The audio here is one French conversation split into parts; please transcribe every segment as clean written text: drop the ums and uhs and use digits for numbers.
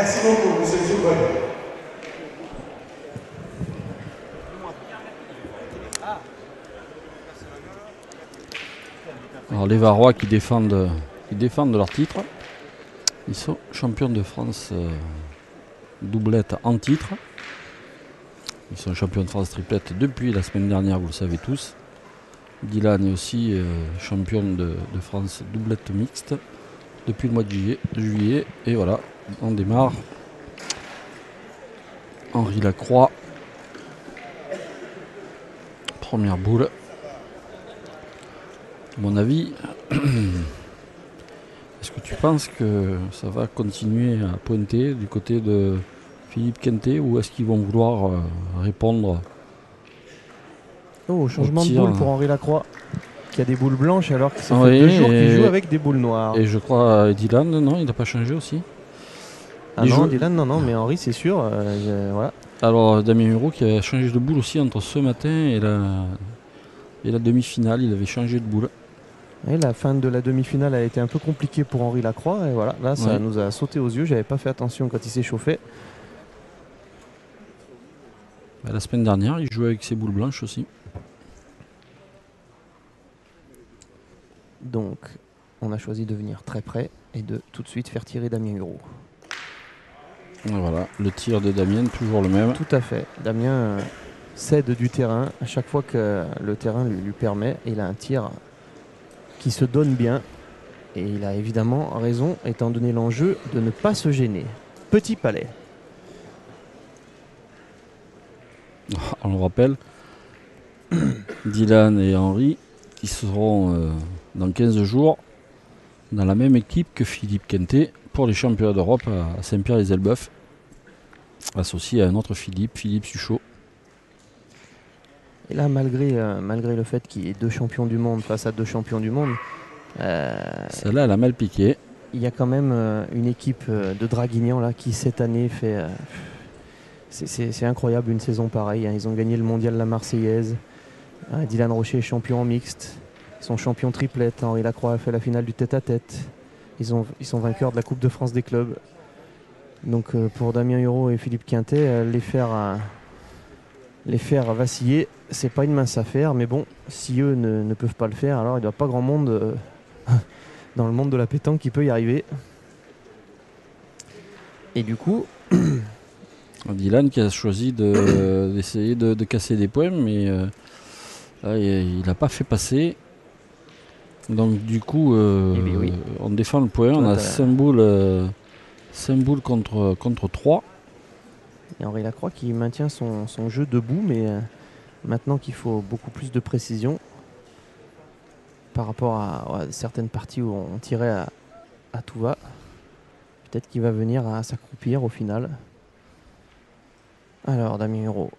Merci beaucoup, monsieur Soubonne. Alors les Varois qui défendent leur titre. Ils sont champions de France doublette en titre. Ils sont champions de France triplette depuis la semaine dernière, vous le savez tous. Dylan est aussi champion de France doublette mixte depuis le mois de juillet. Et voilà, on démarre. Henri Lacroix. Première boule. À mon avis, est-ce que tu penses que ça va continuer à pointer du côté de Philippe Quintet ou est-ce qu'ils vont vouloir répondre changement de boule pour Henri Lacroix qui a des boules blanches alors que ça fait 2 jours qu'il joue avec des boules noires. Et je crois Dylan, non, il n'a pas changé aussi. Dylan, non, mais Henri c'est sûr. Voilà. Alors Damien Hureau qui a changé de boule aussi entre ce matin et la demi-finale, il avait changé de boule. Et la fin de la demi-finale a été un peu compliquée pour Henri Lacroix. Et voilà, là, ça nous a sauté aux yeux. J'avais pas fait attention quand il s'est chauffé. La semaine dernière, il jouait avec ses boules blanches aussi. Donc, on a choisi de venir très près et de tout de suite faire tirer Damien Hureau. Voilà, le tir de Damien, toujours le même. Tout à fait. Damien cède du terrain à chaque fois que le terrain lui permet. Il a un tir qui se donne bien et il a évidemment raison étant donné l'enjeu de ne pas se gêner. Petit palais. On le rappelle, Dylan et Henri qui seront dans 15 jours dans la même équipe que Philippe Quintet pour les championnats d'Europe à Saint-Pierre-les-Elbeuf, associé à un autre Philippe Suchot. Et là, malgré le fait qu'il y ait 2 champions du monde face à 2 champions du monde, celle-là, elle a mal piqué. Il y a quand même une équipe de Draguignan là, qui cette année fait... c'est incroyable une saison pareille. Ils ont gagné le mondial La Marseillaise. Dylan Rocher est champion en mixte. Ils sont champions triplette. Henri Lacroix a fait la finale du tête-à-tête. Ils sont vainqueurs de la Coupe de France des clubs. Donc pour Damien Hureau et Philippe Quintet, les faire vaciller, c'est pas une mince affaire. Mais bon, si eux ne peuvent pas le faire, alors il n'y a pas grand monde dans le monde de la pétanque qui peut y arriver. Et du coup... Dylan qui a choisi d'essayer de casser des points, mais là, il n'a pas fait passer. Donc du coup, on défend le point. On a 5 boules contre 3. Et Henri Lacroix qui maintient son jeu debout, mais maintenant qu'il faut beaucoup plus de précision par rapport à certaines parties où on tirait à tout va. Peut-être qu'il va venir à s'accroupir au final. Alors, Damien Hureau.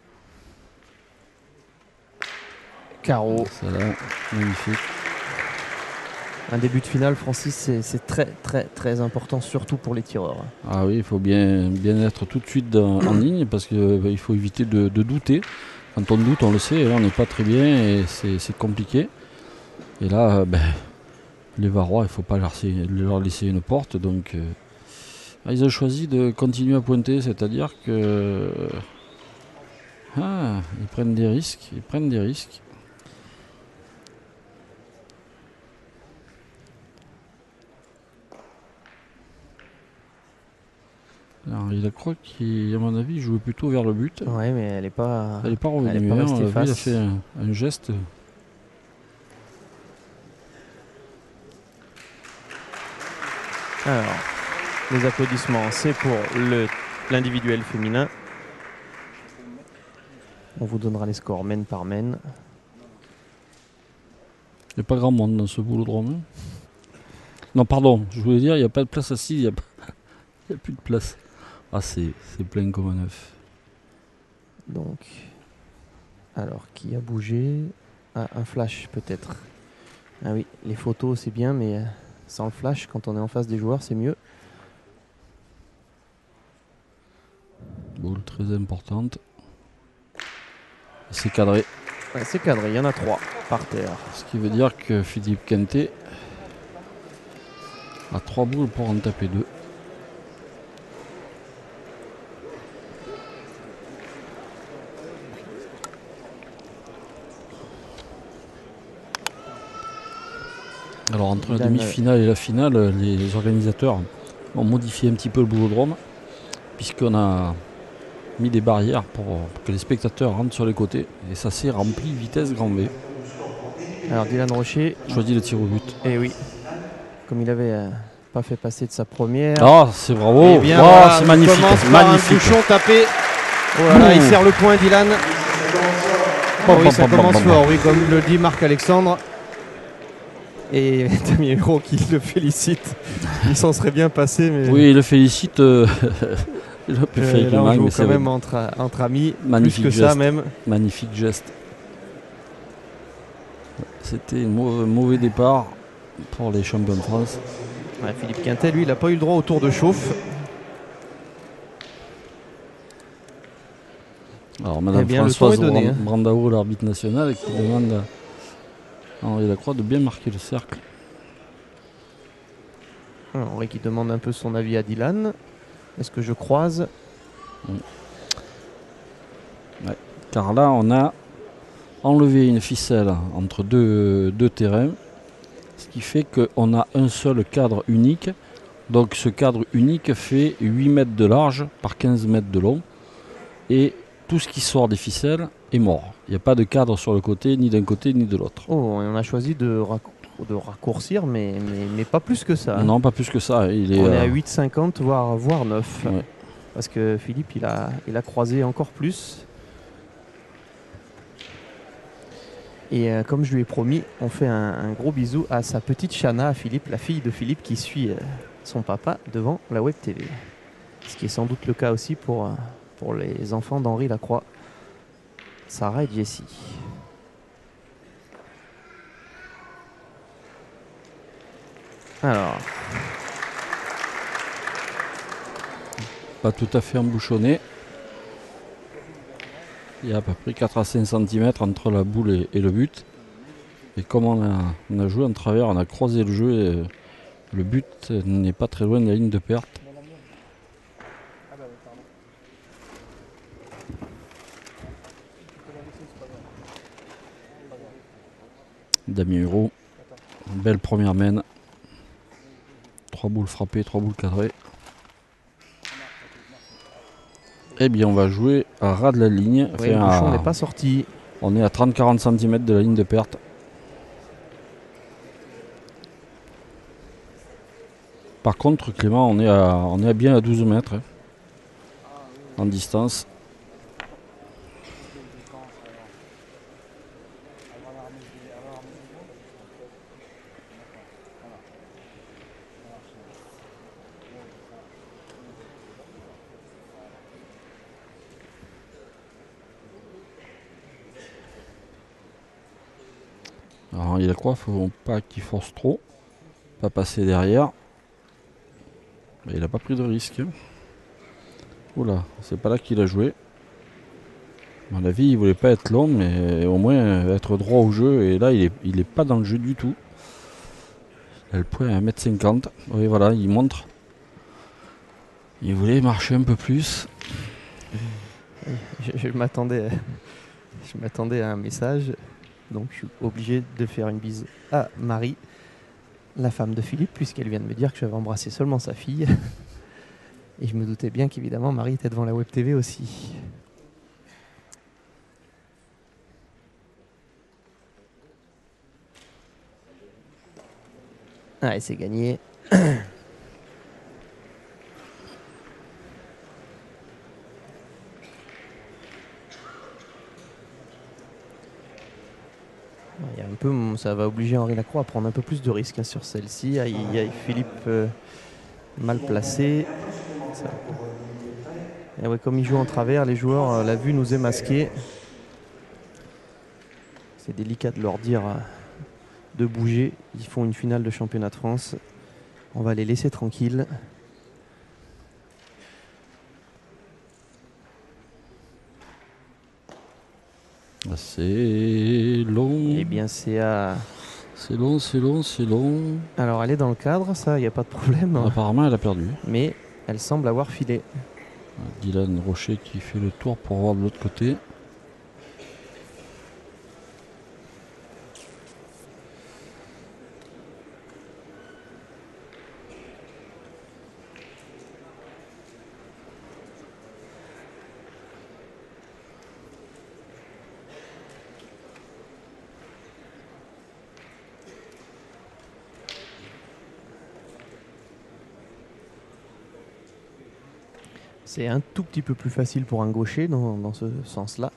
Carreau. Celle-là, magnifique. Un début de finale, Francis, c'est très très très important, surtout pour les tireurs. Ah oui, il faut bien être tout de suite en ligne parce qu'il faut éviter de douter. Quand on doute, on le sait, on n'est pas très bien et c'est compliqué. Et là, les Varois, il ne faut pas leur laisser une porte. Donc, ils ont choisi de continuer à pointer, c'est-à-dire que ils prennent des risques. Alors, il a crois qui, à mon avis, jouait plutôt vers le but. Ouais, mais elle n'est pas revenue. Elle est pas restée face. Il a fait un geste. Alors, les applaudissements, c'est pour l'individuel féminin. On vous donnera les scores mène par mène. Il n'y a pas grand monde dans ce boulodrome. Non, pardon, je voulais dire, il n'y a pas de place assise, il n'y a plus de place. Ah, c'est plein comme un œuf. Donc, alors, qui a bougé? Un flash peut-être. Ah oui, les photos c'est bien, mais sans le flash, quand on est en face des joueurs, c'est mieux. Boule très importante. C'est cadré. Ouais, c'est cadré, il y en a 3 par terre. Ce qui veut dire que Philippe Quintet a 3 boules pour en taper 2. Alors entre la Dylan, demi-finale et la finale, les organisateurs ont modifié un petit peu le boulodrome, puisqu'on a mis des barrières pour que les spectateurs rentrent sur les côtés, et ça s'est rempli vitesse grand V. Alors Dylan Rocher, Choisit le tir au but. et oui, comme il avait pas fait passer de sa première. Ah, c'est bravo. Eh bien, Oh, voilà, c'est il magnifique. commence par Magnifique. un bouchon tapé. Oh là là, il serre le point Dylan. Oh oui, ça commence fort, oui, comme le dit Marc-Alexandre. Et Damien Hérault qui le félicite. Il s'en serait bien passé, mais Oui, il le félicite. Il a pu faire avec là les on mains, joue mais quand c'est même entre amis, magnifique plus que ça geste. même. Magnifique geste. C'était un mauvais départ pour les champions de France. Ouais, Philippe Quintet, lui, il n'a pas eu le droit au tour de chauffe. Alors, Madame Eh bien, le Françoise ton est donné, hein. Brandao, l'arbitre national, qui demande à Henri Lacroix de bien marquer le cercle. Henri qui demande un peu son avis à Dylan. Est-ce que je croise? Ouais. Car là, on a enlevé une ficelle entre deux terrains, ce qui fait qu'on a un seul cadre unique. Donc ce cadre unique fait 8 mètres de large par 15 mètres de long. Et tout ce qui sort des ficelles est mort. Il n'y a pas de cadre sur le côté, ni d'un côté, ni de l'autre. Oh, on a choisi de raccourcir, mais pas plus que ça. Non, pas plus que ça. On est à 8,50, voire 9. Ouais. Parce que Philippe, il a croisé encore plus. Et comme je lui ai promis, on fait un gros bisou à sa petite Chana, à Philippe, la fille de Philippe qui suit son papa devant la Web TV. Ce qui est sans doute le cas aussi pour les enfants d'Henri Lacroix, Sarah et Jessie. Alors, pas tout à fait embouchonné. Il y a à peu près 4 à 5 cm entre la boule et le but. Et comme on a joué en travers, on a croisé le jeu et le but n'est pas très loin de la ligne de perte. Damien Hérault, belle première main. 3 boules frappées, 3 boules cadrées. Eh bien, on va jouer à ras de la ligne. oui, le bouchon n'est pas sorti. On est à 30-40 cm de la ligne de perte. Par contre, Clément, on est bien à 12 mètres en distance. Alors, il a quoi? Faut pas qu'il force trop, pas passer derrière. Mais il n'a pas pris de risque. Oula, c'est pas là qu'il a joué. À mon avis, il voulait pas être long, mais au moins être droit au jeu. Et là, il est pas dans le jeu du tout. Il a le point à 1m50. Oui, voilà, il montre. Il voulait marcher un peu plus. Je m'attendais à un message. Donc je suis obligé de faire une bise à Marie, la femme de Philippe, puisqu'elle vient de me dire que j'avais embrassé seulement sa fille. Et je me doutais bien qu'évidemment Marie était devant la Web TV aussi. Allez, c'est gagné. Il y a un peu, ça va obliger Henri Lacroix à prendre un peu plus de risques sur celle-ci. Il y a Philippe mal placé. Et ouais, comme il joue en travers, les joueurs, la vue nous est masquée. C'est délicat de leur dire de bouger. Ils font une finale de championnat de France. On va les laisser tranquilles. C'est long. Eh bien, c'est à... C'est long, c'est long, c'est long. Alors, elle est dans le cadre, ça, il n'y a pas de problème. Apparemment, elle a perdu. Mais elle semble avoir filé. Dylan Rocher qui fait le tour pour voir de l'autre côté. C'est un tout petit peu plus facile pour un gaucher dans ce sens-là.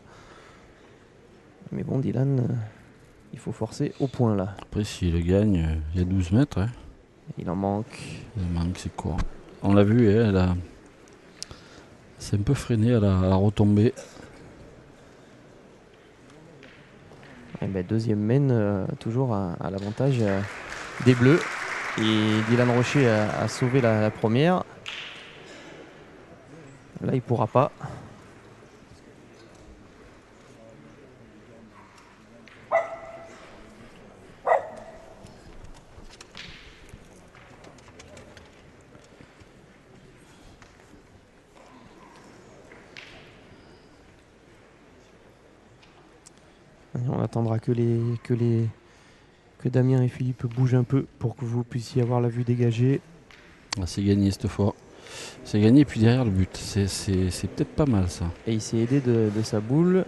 Mais bon, Dylan, il faut forcer au point là. Après, s'il gagne, il y a 12 mètres. Hein. Il en manque. Il manque, c'est court. On l'a vu, hein, c'est un peu freiné à la retombée. Et ben, deuxième main, toujours à l'avantage des Bleus. Et Dylan Rocher a sauvé la première. Là, il pourra pas. On attendra que Damien et Philippe bougent un peu pour que vous puissiez avoir la vue dégagée. Ah, c'est gagné cette fois. C'est gagné, puis derrière le but. C'est peut-être pas mal ça. Et il s'est aidé de sa boule.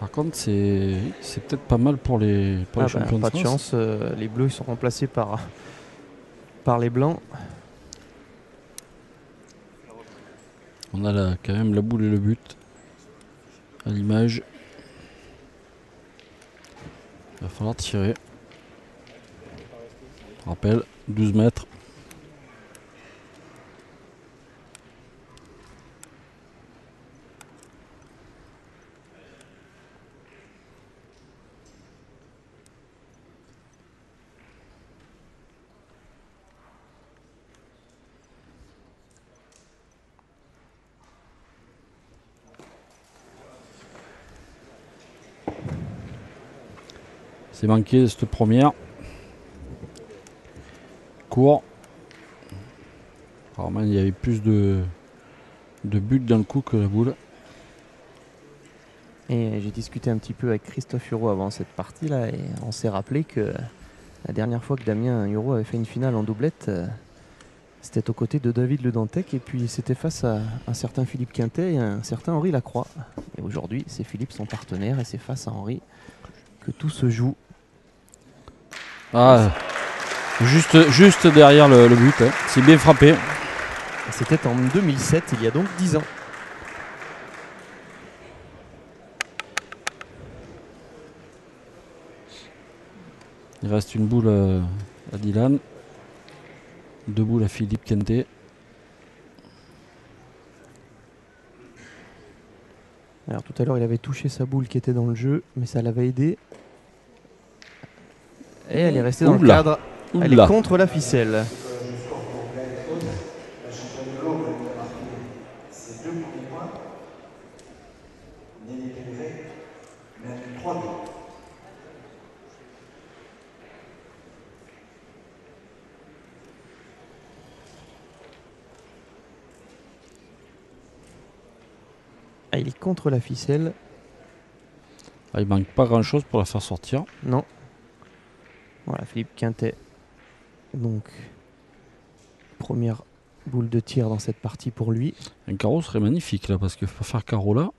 Par contre, c'est peut-être pas mal pour les champions de France. Pas de chance. Les Bleus ils sont remplacés par les Blancs. On a là, quand même la boule et le but à l'image. Il va falloir tirer. Rappel, 12 mètres. C'est manqué cette première. Court. Apparemment, il y avait plus de buts d'un coup que la boule. Et j'ai discuté un petit peu avec Christophe Hureau avant cette partie-là et on s'est rappelé que la dernière fois que Damien Hureau avait fait une finale en doublette, c'était aux côtés de David Le Dantec et puis c'était face à un certain Philippe Quintet et un certain Henri Lacroix. Et aujourd'hui, c'est Philippe son partenaire et c'est face à Henri que tout se joue. Ah, juste derrière le but. Hein. C'est bien frappé. C'était en 2007, il y a donc 10 ans. Il reste une boule à Dylan. 2 boules à Philippe Quintet. Alors tout à l'heure, il avait touché sa boule qui était dans le jeu, mais ça l'avait aidé. Et elle est restée dans le cadre. Elle est contre la ficelle. Ah, il est contre la ficelle. Ah, il manque pas grand chose pour la faire sortir. Non. Voilà, Philippe Quintet. Donc, première boule de tir dans cette partie pour lui. Un carreau serait magnifique là, parce que pour faire carreau là.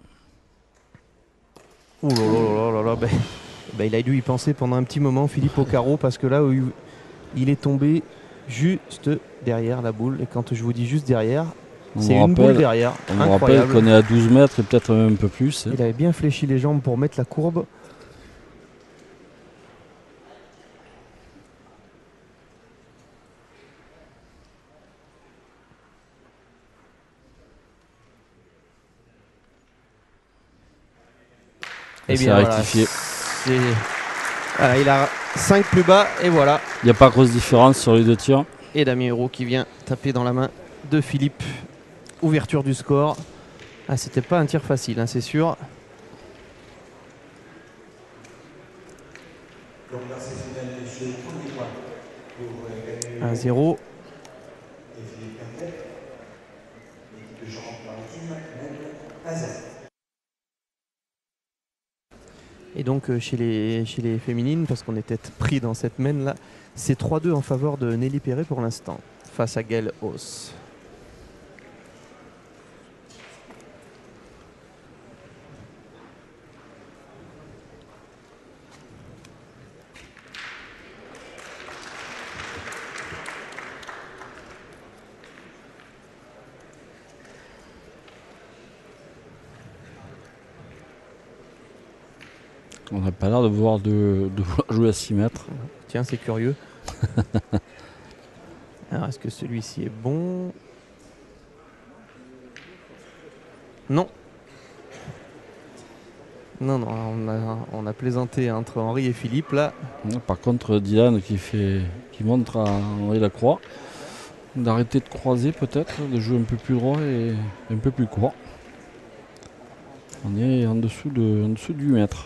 Oh là là là là là. Il a dû y penser pendant un petit moment, Philippe, au carreau, parce que là, il est tombé juste derrière la boule. Et quand je vous dis juste derrière, c'est une boule derrière. On me rappelle qu'on est à 12 mètres et peut-être même un peu plus. Il avait bien fléchi les jambes pour mettre la courbe. Et bien voilà, rectifié. Voilà, il a 5 plus bas et voilà. Il n'y a pas grosse différence sur les deux tirs. Et Damien Hureau qui vient taper dans la main de Philippe. Ouverture du score. Ah, c'était pas un tir facile, hein, c'est sûr. 1-0. Et donc chez les féminines, parce qu'on était pris dans cette main là, c'est 3-2 en faveur de Nelly Perret pour l'instant, face à Gaëlle Hauss. On n'a pas l'air de vouloir jouer à 6 mètres. Tiens, c'est curieux. Alors, est-ce que celui-ci est bon? Non. Non, on a plaisanté entre Henri et Philippe là. Par contre, Dylan qui montre à Henri Lacroix d'arrêter de croiser peut-être, de jouer un peu plus droit et un peu plus court. On est en dessous du mètre.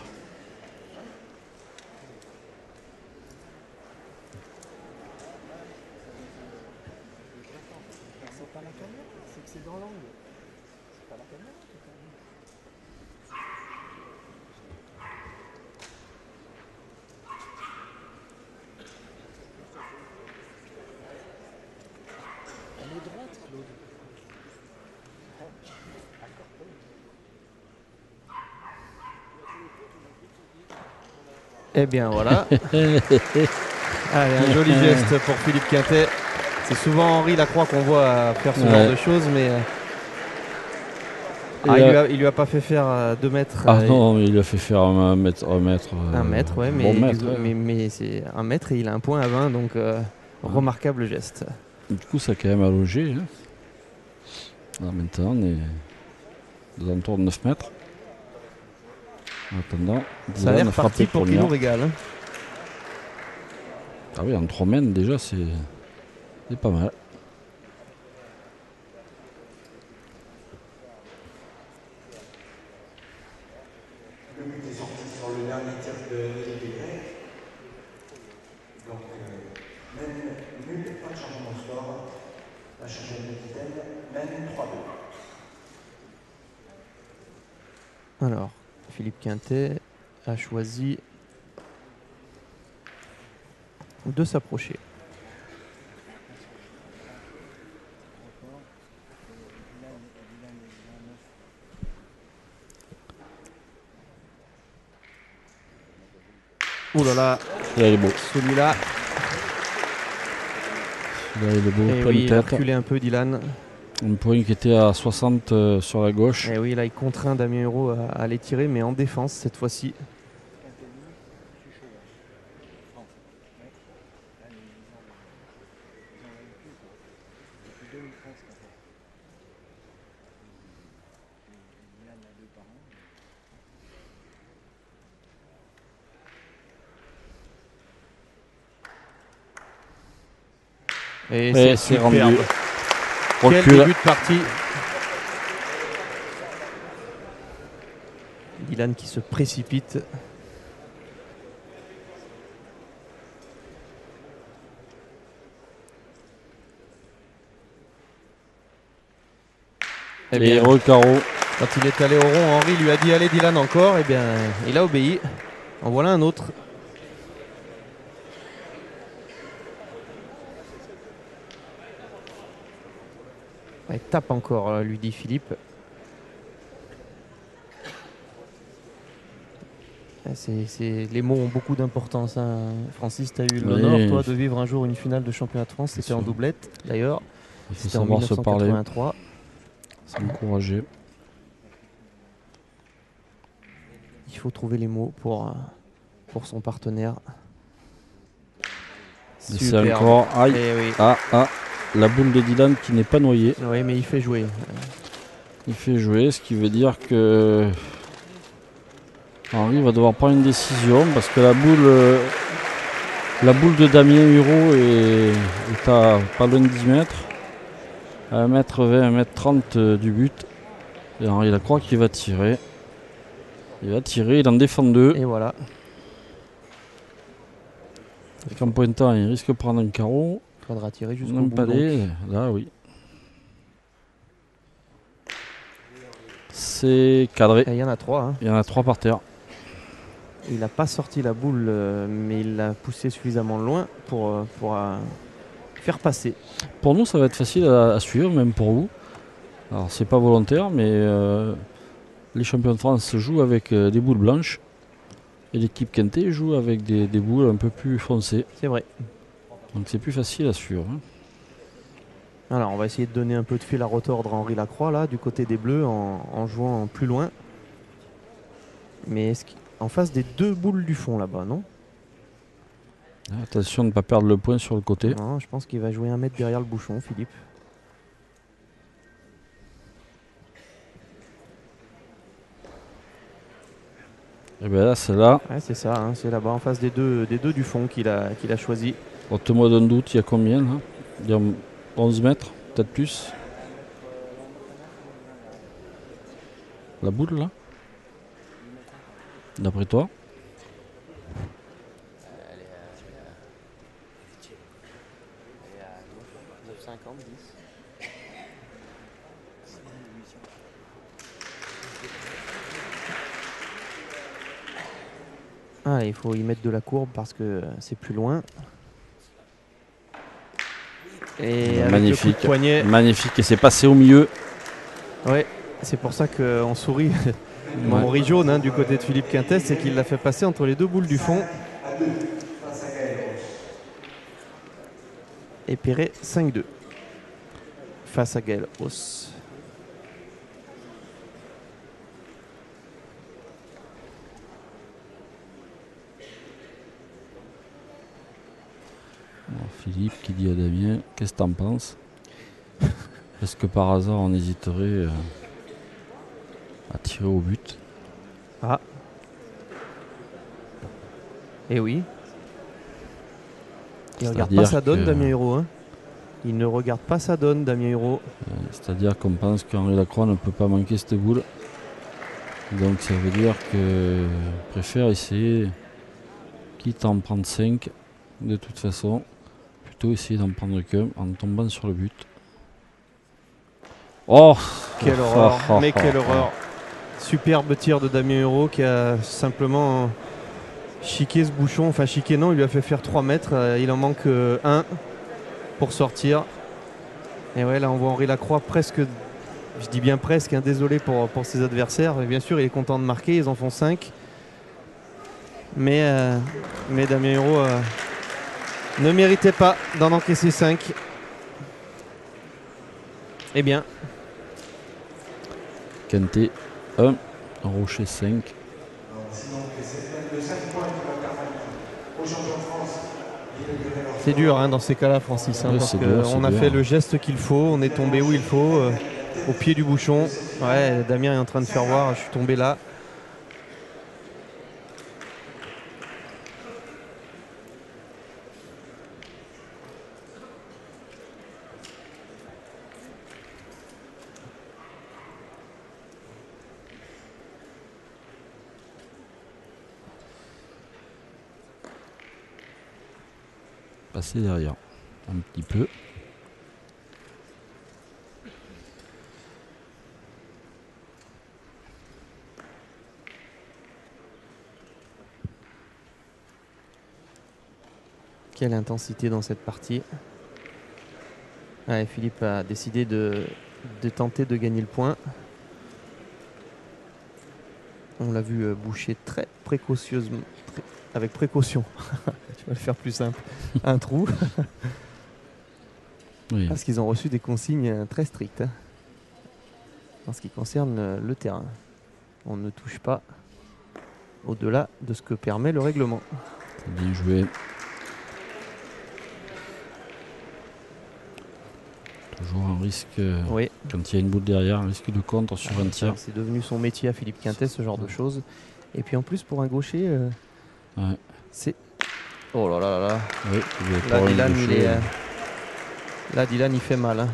Eh bien voilà. Allez, un joli geste pour Philippe Quintet. C'est souvent Henri Lacroix qu'on voit faire ce genre de choses, mais il lui a pas fait faire 2 mètres. Ah non, mais il a fait faire 1 mètre. 1 mètre, ouais, bon mètre, mais c'est 1 mètre et il a un point à 20, donc remarquable geste. Du coup, ça a quand même allongé. Hein. Là, maintenant, on est aux alentours de 9 mètres. En attendant, ça a l'air parti pour qu'il nous régale. Hein. Ah oui, en 3 mètres déjà, c'est pas mal. Le but est sorti sur le dernier tir de Degré. Donc, même nul, pas de changement de score. La championne d'Aquitaine, même 3-2. Alors, Philippe Quintet a choisi de s'approcher. Ouh là là, Là, il est beau. celui-là. Là, il est beau, Et plein oui, de il a tête. reculé un peu Dylan. Un point qui était à 60 sur la gauche. Et oui, là il contraint Damien Hureau à aller tirer, mais en défense cette fois-ci. Et c'est rendu. superbe. Quel Recul. début de partie. Dylan qui se précipite. Eh Et bien, recaro. quand il est allé au rond, Henri lui a dit allez Dylan encore. Eh bien, il a obéi. En voilà un autre. Il tape encore, lui dit Philippe. Les mots ont beaucoup d'importance. Hein. Francis, tu as eu l'honneur, toi, de vivre un jour une finale de championnat de France. C'était en doublette, d'ailleurs. C'était en 1983. S'encourager. Il faut trouver les mots pour son partenaire. C'est encore. Aïe. Oui. Ah, la boule de Dylan qui n'est pas noyée. Oui, mais il fait jouer. Il fait jouer, ce qui veut dire que Henri va devoir prendre une décision parce que la boule de Damien Hureau est à pas loin de 10 mètres, à 1m20, 1m30 du but. Et Henri Lacroix qui va tirer. Il va tirer, il en défend 2. Et voilà. En pointant, il risque de prendre un carreau. Il faudra tirer jusqu'au Un bout. palais, là oui. C'est cadré. Il y en a 3. Hein. Il y en a 3 par terre. Il n'a pas sorti la boule, mais il l'a poussé suffisamment loin pour faire passer. Pour nous, ça va être facile à suivre, même pour vous. Alors, c'est pas volontaire, mais les champions de France jouent avec des boules blanches. Et l'équipe Quintet joue avec des boules un peu plus foncées. C'est vrai. Donc, c'est plus facile à suivre. Hein. Alors, on va essayer de donner un peu de fil à retordre à Henri Lacroix, là, du côté des Bleus, en jouant plus loin. Mais en face des 2 boules du fond là-bas, non? Attention de ne pas perdre le point sur le côté. Non, je pense qu'il va jouer 1 mètre derrière le bouchon, Philippe. Et bien là, c'est là. Ouais, c'est ça, hein, c'est là-bas en face des deux du fond qu'il a choisi. Ôte-moi d'un doute, il y a combien là? Il y a 11 mètres, peut-être plus. La boule là? D'après toi? Elle est à 9,50, 10. Ah, il faut y mettre de la courbe parce que c'est plus loin. Et avec Magnifique. le coup de poignet. Magnifique, et c'est passé au milieu. Ouais, c'est pour ça qu'on sourit. Mon riz jaune hein, du côté de Philippe Quintès, c'est qu'il l'a fait passer entre les 2 boules du fond. Et Perret 5-2 face à Gaël Hauss. Alors, Philippe qui dit à Damien, qu'est-ce que t'en penses? Est-ce que par hasard on hésiterait à tirer au but? Ah. Et oui. Il ne regarde pas sa donne, Damien Hureau. Hein. Il ne regarde pas sa donne, Damien Hureau. C'est-à-dire qu'on pense qu'Henri Lacroix ne peut pas manquer cette boule. Donc ça veut dire que préfère essayer, quitte à en prendre 5, de toute façon, plutôt essayer d'en prendre qu'un en tombant sur le but. Oh! Quelle horreur, mais quelle horreur. Superbe tir de Damien Hureau qui a simplement chiqué ce bouchon. Enfin chiqué non, il lui a fait faire 3 mètres. Il en manque 1 pour sortir. Et ouais, là on voit Henri Lacroix presque, je dis bien presque, hein, désolé pour ses adversaires. Et bien sûr il est content de marquer, ils en font 5. Mais Damien Hureau ne méritait pas d'en encaisser 5. Eh bien. Quintet 1, Rocher 5. C'est dur hein, dans ces cas-là, Francis, hein, Oui, parce dur, qu'on a fait le geste qu'il faut, on est tombé où il faut, au pied du bouchon. Ouais, Damien est en train de faire voir, je suis tombé là. Passer derrière un petit peu. Quelle intensité dans cette partie. Ouais, Philippe a décidé de tenter de gagner le point. On l'a vu boucher très précautionneusement, avec précaution. Tu vas le faire plus simple. Un trou. Oui. Parce qu'ils ont reçu des consignes très strictes hein, en ce qui concerne le terrain. On ne touche pas au-delà de ce que permet le règlement. Bien joué. Toujours un risque, oui. Quand il y a une boule derrière, un risque de contre sur un tir. C'est devenu son métier à Philippe Quintès, ce genre de choses. Et puis en plus, pour un gaucher, ouais. c'est... Oh là là là là. Oui, là, Dylan, il fait mal. Hein.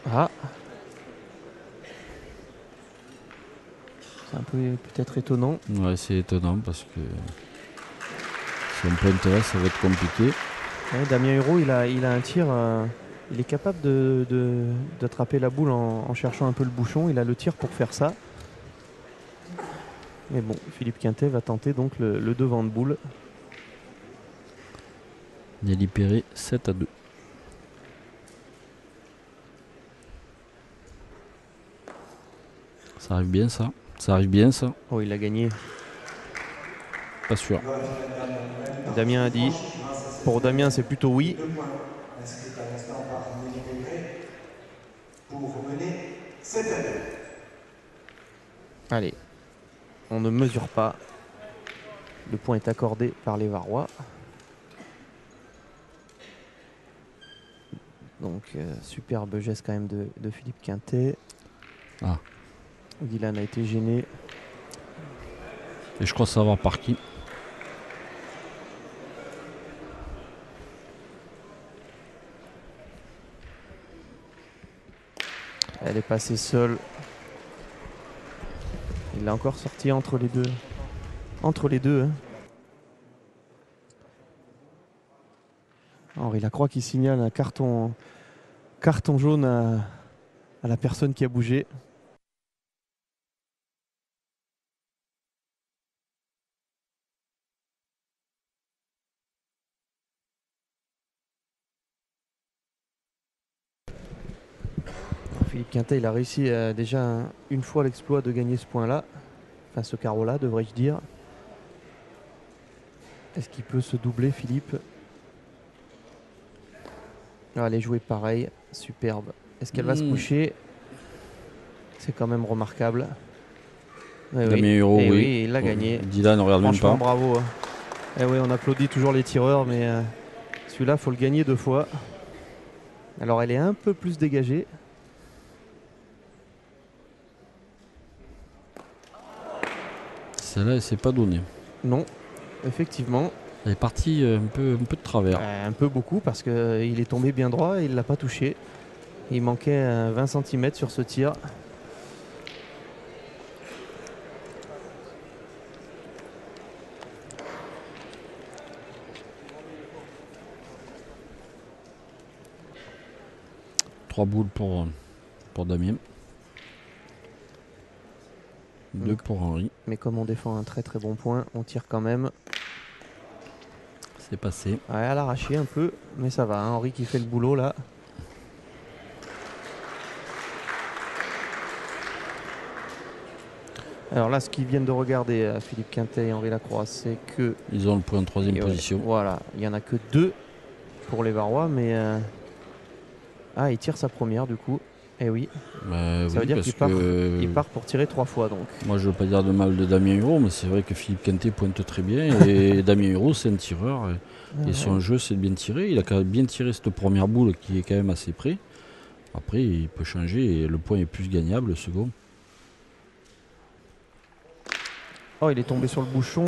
Ah. C'est un peu peut-être étonnant. Ouais, c'est étonnant parce que si on peut intérêt, ça va être compliqué. Ouais, Damien Hureau, il a un tir. Il est capable d'attraper la boule en cherchant un peu le bouchon. Il a le tir pour faire ça. Mais bon, Philippe Quintet va tenter donc le devant de boule. Nelly Perret 7-2. Ça arrive bien ça. Ça arrive bien ça. Oh, il a gagné. Pas sûr. Damien a dit. Pour Damien, c'est plutôt oui. pour mener cette année. Allez, on ne mesure pas. Le point est accordé par les Varois. Donc, superbe geste quand même de Philippe Quintet. Ah. Dylan a été gêné. Et je crois savoir par qui. Elle est passée seule. Il l'a encore sorti entre les deux. Entre les deux. Hein. Henri Lacroix qui signale un carton jaune à la personne qui a bougé. Philippe Quintet, il a réussi déjà une fois l'exploit de gagner ce point-là. Enfin, ce carreau-là, devrais-je dire. Est-ce qu'il peut se doubler, Philippe? Allez, jouer pareil. Superbe. Est-ce qu'elle va se coucher? C'est quand même remarquable. Damien Hureau, oui. Oui, il l'a gagné. Dylan ne regarde même pas. Bravo. Et oui, on applaudit toujours les tireurs, mais celui-là, il faut le gagner 2 fois. Alors, elle est un peu plus dégagée. Celle-là, elle s'est pas donnée. Non, effectivement. Elle est partie un peu de travers. Un peu beaucoup parce qu'il est tombé bien droit et il ne l'a pas touché. Il manquait 20 cm sur ce tir. Trois boules pour Damien. 2 pour Henri. Mais comme on défend un très très bon point, on tire quand même. C'est passé. Ouais, à l'arraché un peu, mais ça va. Hein, Henri qui fait le boulot là. Alors là, ce qu'ils viennent de regarder, Philippe Quintet et Henri Lacroix, c'est que... Ils ont le point en 3e position. Voilà, il n'y en a que 2 pour les Varois, mais... Ah, il tire sa première du coup. Eh oui. Ça veut dire qu'il part pour tirer 3 fois donc. Moi je veux pas dire de mal de Damien Hureau, mais c'est vrai que Philippe Quintet pointe très bien et Damien Hureau c'est un tireur et son jeu c'est de bien tirer. Il a quand même bien tiré cette première boule qui est quand même assez près. Après il peut changer et le point est plus gagnable le second. Oh, il est tombé sur le bouchon.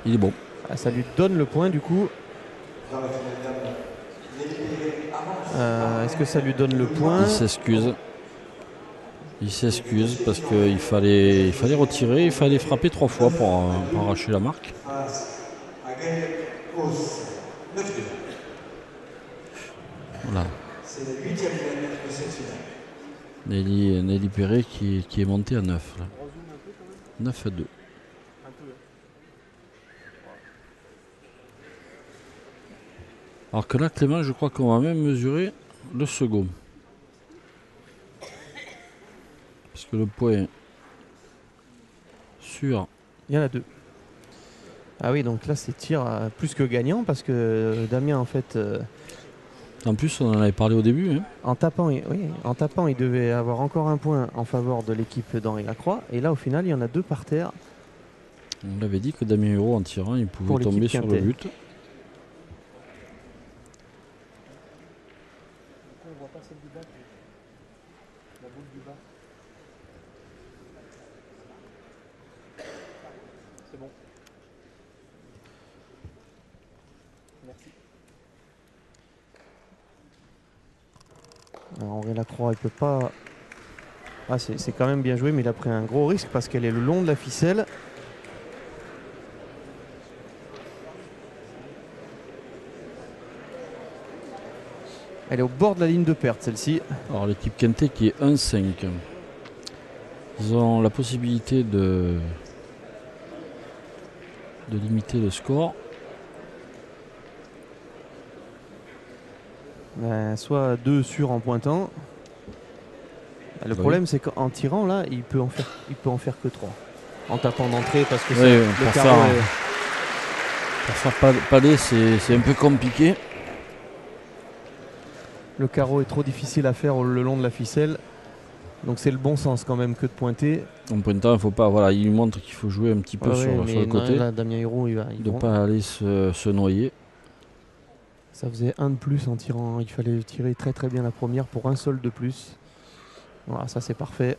Il est bon. Ah, ça lui donne le point du coup. Est-ce que ça lui donne le point? Il s'excuse. Il s'excuse parce qu'il fallait retirer, il fallait frapper 3 fois pour arracher la marque. Voilà. C'est le 8e de cette finale. Nelly Perret qui est monté à 9. Là. 9 à 2. Alors que là, Clément, je crois qu'on va même mesurer le second. Parce que le point sur... Il y en a 2. Ah oui, donc là c'est tir plus que gagnant parce que Damien en fait... En plus, on en avait parlé au début. Hein. En tapant, il devait avoir encore un point en faveur de l'équipe d'Henri Lacroix. Et là, au final, il y en a 2 par terre. On avait dit que Damien Hureau, en tirant, il pouvait tomber sur le but. On voit pas celle du bas. La boule du bas. C'est bon. Merci. Alors Henri Lacroix, il peut pas... Ah, c'est quand même bien joué, mais il a pris un gros risque parce qu'elle est le long de la ficelle. Elle est au bord de la ligne de perte, celle-ci. Alors l'équipe Quintet qui est 1-5. Ils ont la possibilité de limiter le score. Soit 2 sûrs en pointant. Le problème c'est qu'en tirant là, il peut en faire que 3. En tapant d'entrée parce que le carreau pour faire palais c'est un peu compliqué. Le carreau est trop difficile à faire le long de la ficelle. Donc c'est le bon sens quand même que de pointer. En pointant, il faut pas. Voilà, il lui montre qu'il faut jouer un petit peu sur le côté. Là, Damien Hérault, il de ne pas aller se noyer. Ça faisait un de plus en tirant. Il fallait tirer très très bien la première pour un sol de plus. Voilà, ça c'est parfait.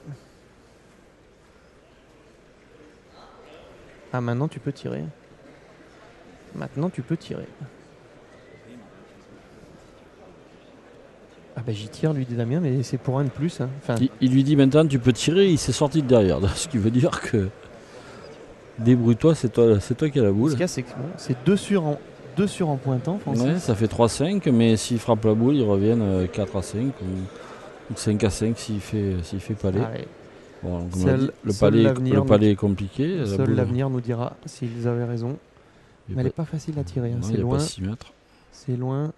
Ah, maintenant tu peux tirer. Maintenant tu peux tirer. Ah bah j'y tire, lui dit Damien, mais c'est pour un de plus. Hein. Enfin, il lui dit maintenant tu peux tirer, il s'est sorti de derrière. Ce qui veut dire que débrouille-toi, c'est toi qui as la boule. Ce qu'il y a, c'est que bon, c'est 2 sur en pointant, Francis. Ouais, ça fait 3-5, mais s'il frappe la boule, ils reviennent 4 à 5 ou 5 à 5 s'il fait palais. Bon, le palais est compliqué. Seul l'avenir nous dira s'ils avaient raison. Mais elle n'est pas facile à tirer. Hein. C'est loin. Pas 6 mètres. C'est loin.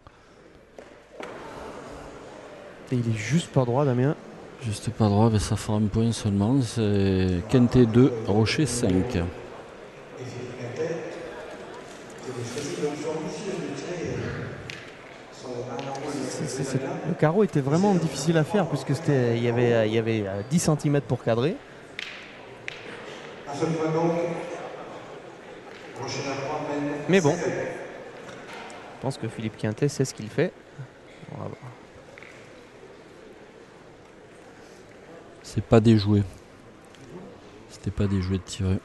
Et il est juste pas droit, Damien. Juste pas droit, mais ça fera un point seulement. C'est Quintet 2, Rocher 5. Le carreau était vraiment difficile à faire puisque il y avait 10 cm pour cadrer. Mais bon, je pense que Philippe Quintet sait ce qu'il fait. On va voir. C'est pas déjoué. C'était pas déjoué de tirer.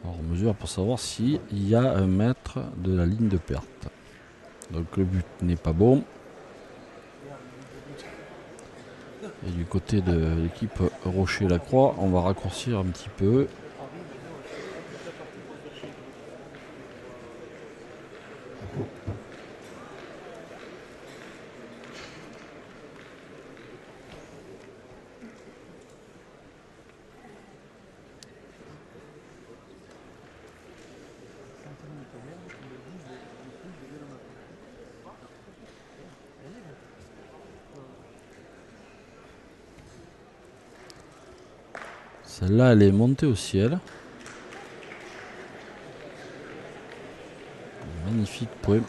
Alors on mesure pour savoir s'il y a 1 mètre de la ligne de perte. Donc le but n'est pas bon. Et du côté de l'équipe Rocher-Lacroix, on va raccourcir un petit peu. Celle-là, elle est montée au ciel. Magnifique point.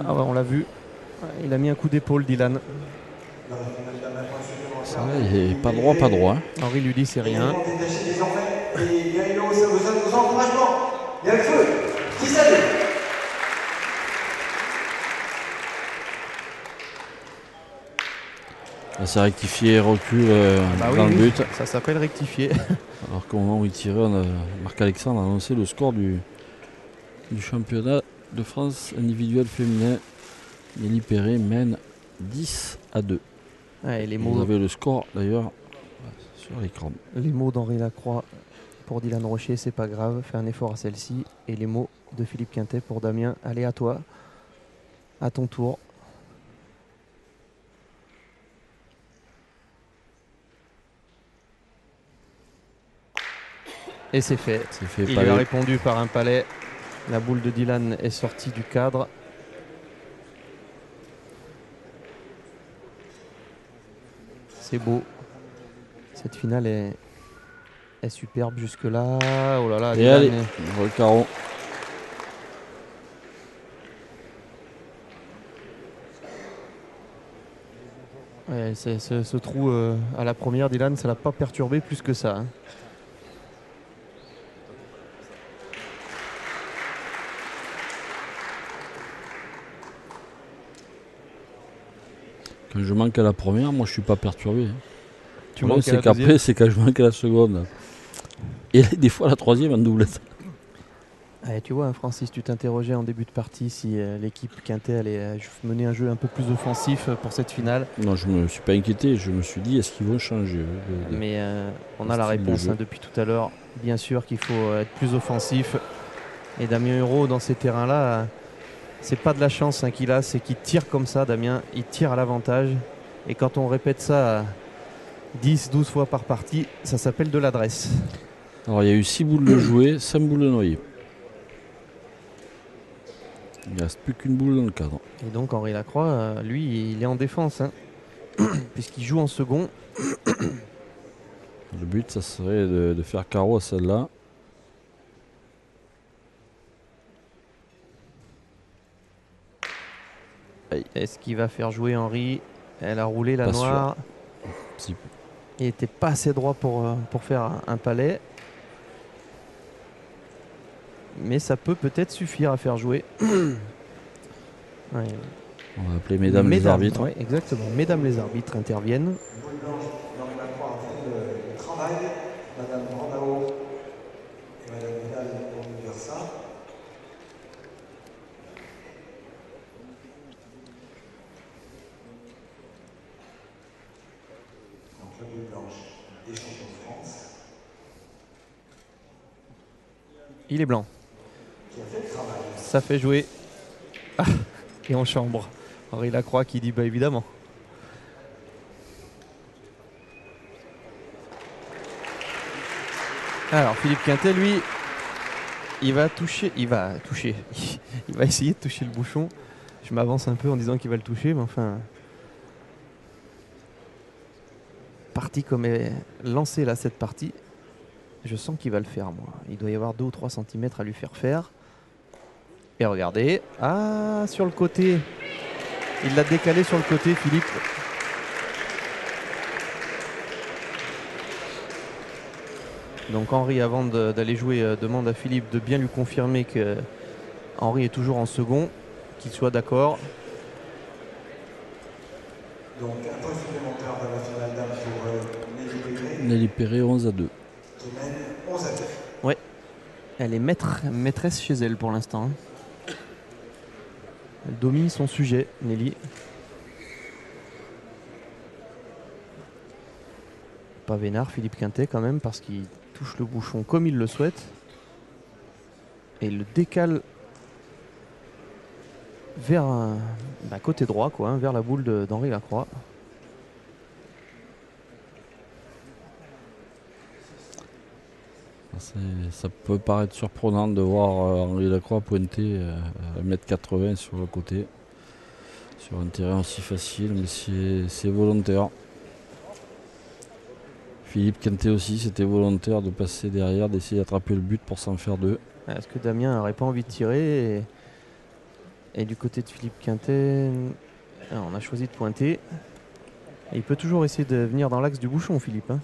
Ah ouais, on l'a vu. Il a mis un coup d'épaule, Dylan. Ça, il est pas droit, pas droit. Henri lui dit c'est rien. Il y a le feu. 10 à 2. Là, c'est rectifié, recul dans le but. Ça s'appelle rectifier. Alors qu'au moment où il tirait, Marc-Alexandre a annoncé le score du championnat de France individuel féminin. Nelly Perret mène 10 à 2. Ouais, vous avez le score d'ailleurs sur l'écran. Les mots d'Henri Lacroix pour Dylan Rocher, c'est pas grave, fais un effort à celle-ci. Et les mots de Philippe Quintet pour Damien, allez à toi, à ton tour. Et c'est fait. Il lui a répondu par un palais. La boule de Dylan est sortie du cadre. C'est beau. Cette finale est superbe jusque-là. Oh là là, et allez, le carreau. Ouais, ce trou à la première, Dylan, ça l'a pas perturbé plus que ça. Hein. Quand je manque à la première, moi je suis pas perturbé. Tu manques c'est qu'après, c'est quand je manque à la seconde. Et des fois la troisième en doublette. Tu vois, Francis, tu t'interrogeais en début de partie si l'équipe Quintet allait mener un jeu un peu plus offensif pour cette finale. Non, je me suis pas inquiété. Je me suis dit, est-ce qu'ils vont changer Mais on a la réponse depuis tout à l'heure. Bien sûr qu'il faut être plus offensif. Et Damien Hérault, dans ces terrains-là, c'est pas de la chance qu'il a, c'est qu'il tire comme ça, Damien. Il tire à l'avantage. Et quand on répète ça 10-12 fois par partie, ça s'appelle de l'adresse. Alors, il y a eu 6 boules de jouer, 5 boules de noyer. Il ne reste plus qu'une boule dans le cadre. Et donc Henri Lacroix, lui, il est en défense, hein, puisqu'il joue en second. Le but, ça serait de faire carreau à celle-là. Est-ce qu'il va faire jouer Henri? Elle a roulé la Pas noire. Si. Il n'était pas assez droit pour faire un palais. Mais ça peut peut-être suffire à faire jouer. Ouais. On va appeler mesdames les arbitres. Ouais, exactement. Mesdames les arbitres interviennent. Boule blanche, Henri Lacroix en fait le travail. Madame Brandao et Madame Vidal vont nous dire ça. Donc la boule blanche des champions de France. Il est blanc. Qui a fait le travail. Ça fait jouer. Ah, et en chambre. Henri Lacroix qui dit bah évidemment. Alors Philippe Quintet, lui, il va essayer de toucher le bouchon. Je m'avance un peu en disant qu'il va le toucher, mais enfin. Parti comme est lancé là cette partie. Je sens qu'il va le faire, moi. Il doit y avoir 2 ou 3 cm à lui faire faire. Et regardez. Ah, sur le côté. Il l'a décalé sur le côté, Philippe. Donc Henri, avant d'aller jouer, demande à Philippe de bien lui confirmer que Henri est toujours en second, qu'il soit d'accord. Donc un point supplémentaire de la finale dame pour Nelly Perret, Nelly Perret, 11-2. qui mène 11-2. Ouais. Elle est maîtresse chez elle pour l'instant. Elle domine son sujet, Nelly. Pas vénard, Philippe Quintet quand même, parce qu'il touche le bouchon comme il le souhaite. Et il le décale vers côté droit, quoi, hein, vers la boule d'Henri Lacroix. Ça peut paraître surprenant de voir Henri Lacroix pointer à 1m80 sur le côté, sur un terrain aussi facile, mais c'est volontaire. Philippe Quintet aussi, c'était volontaire de passer derrière, d'essayer d'attraper le but pour s'en faire 2. Est-ce que Damien n'aurait pas envie de tirer et du côté de Philippe Quintet, on a choisi de pointer. Et il peut toujours essayer de venir dans l'axe du bouchon, Philippe, hein.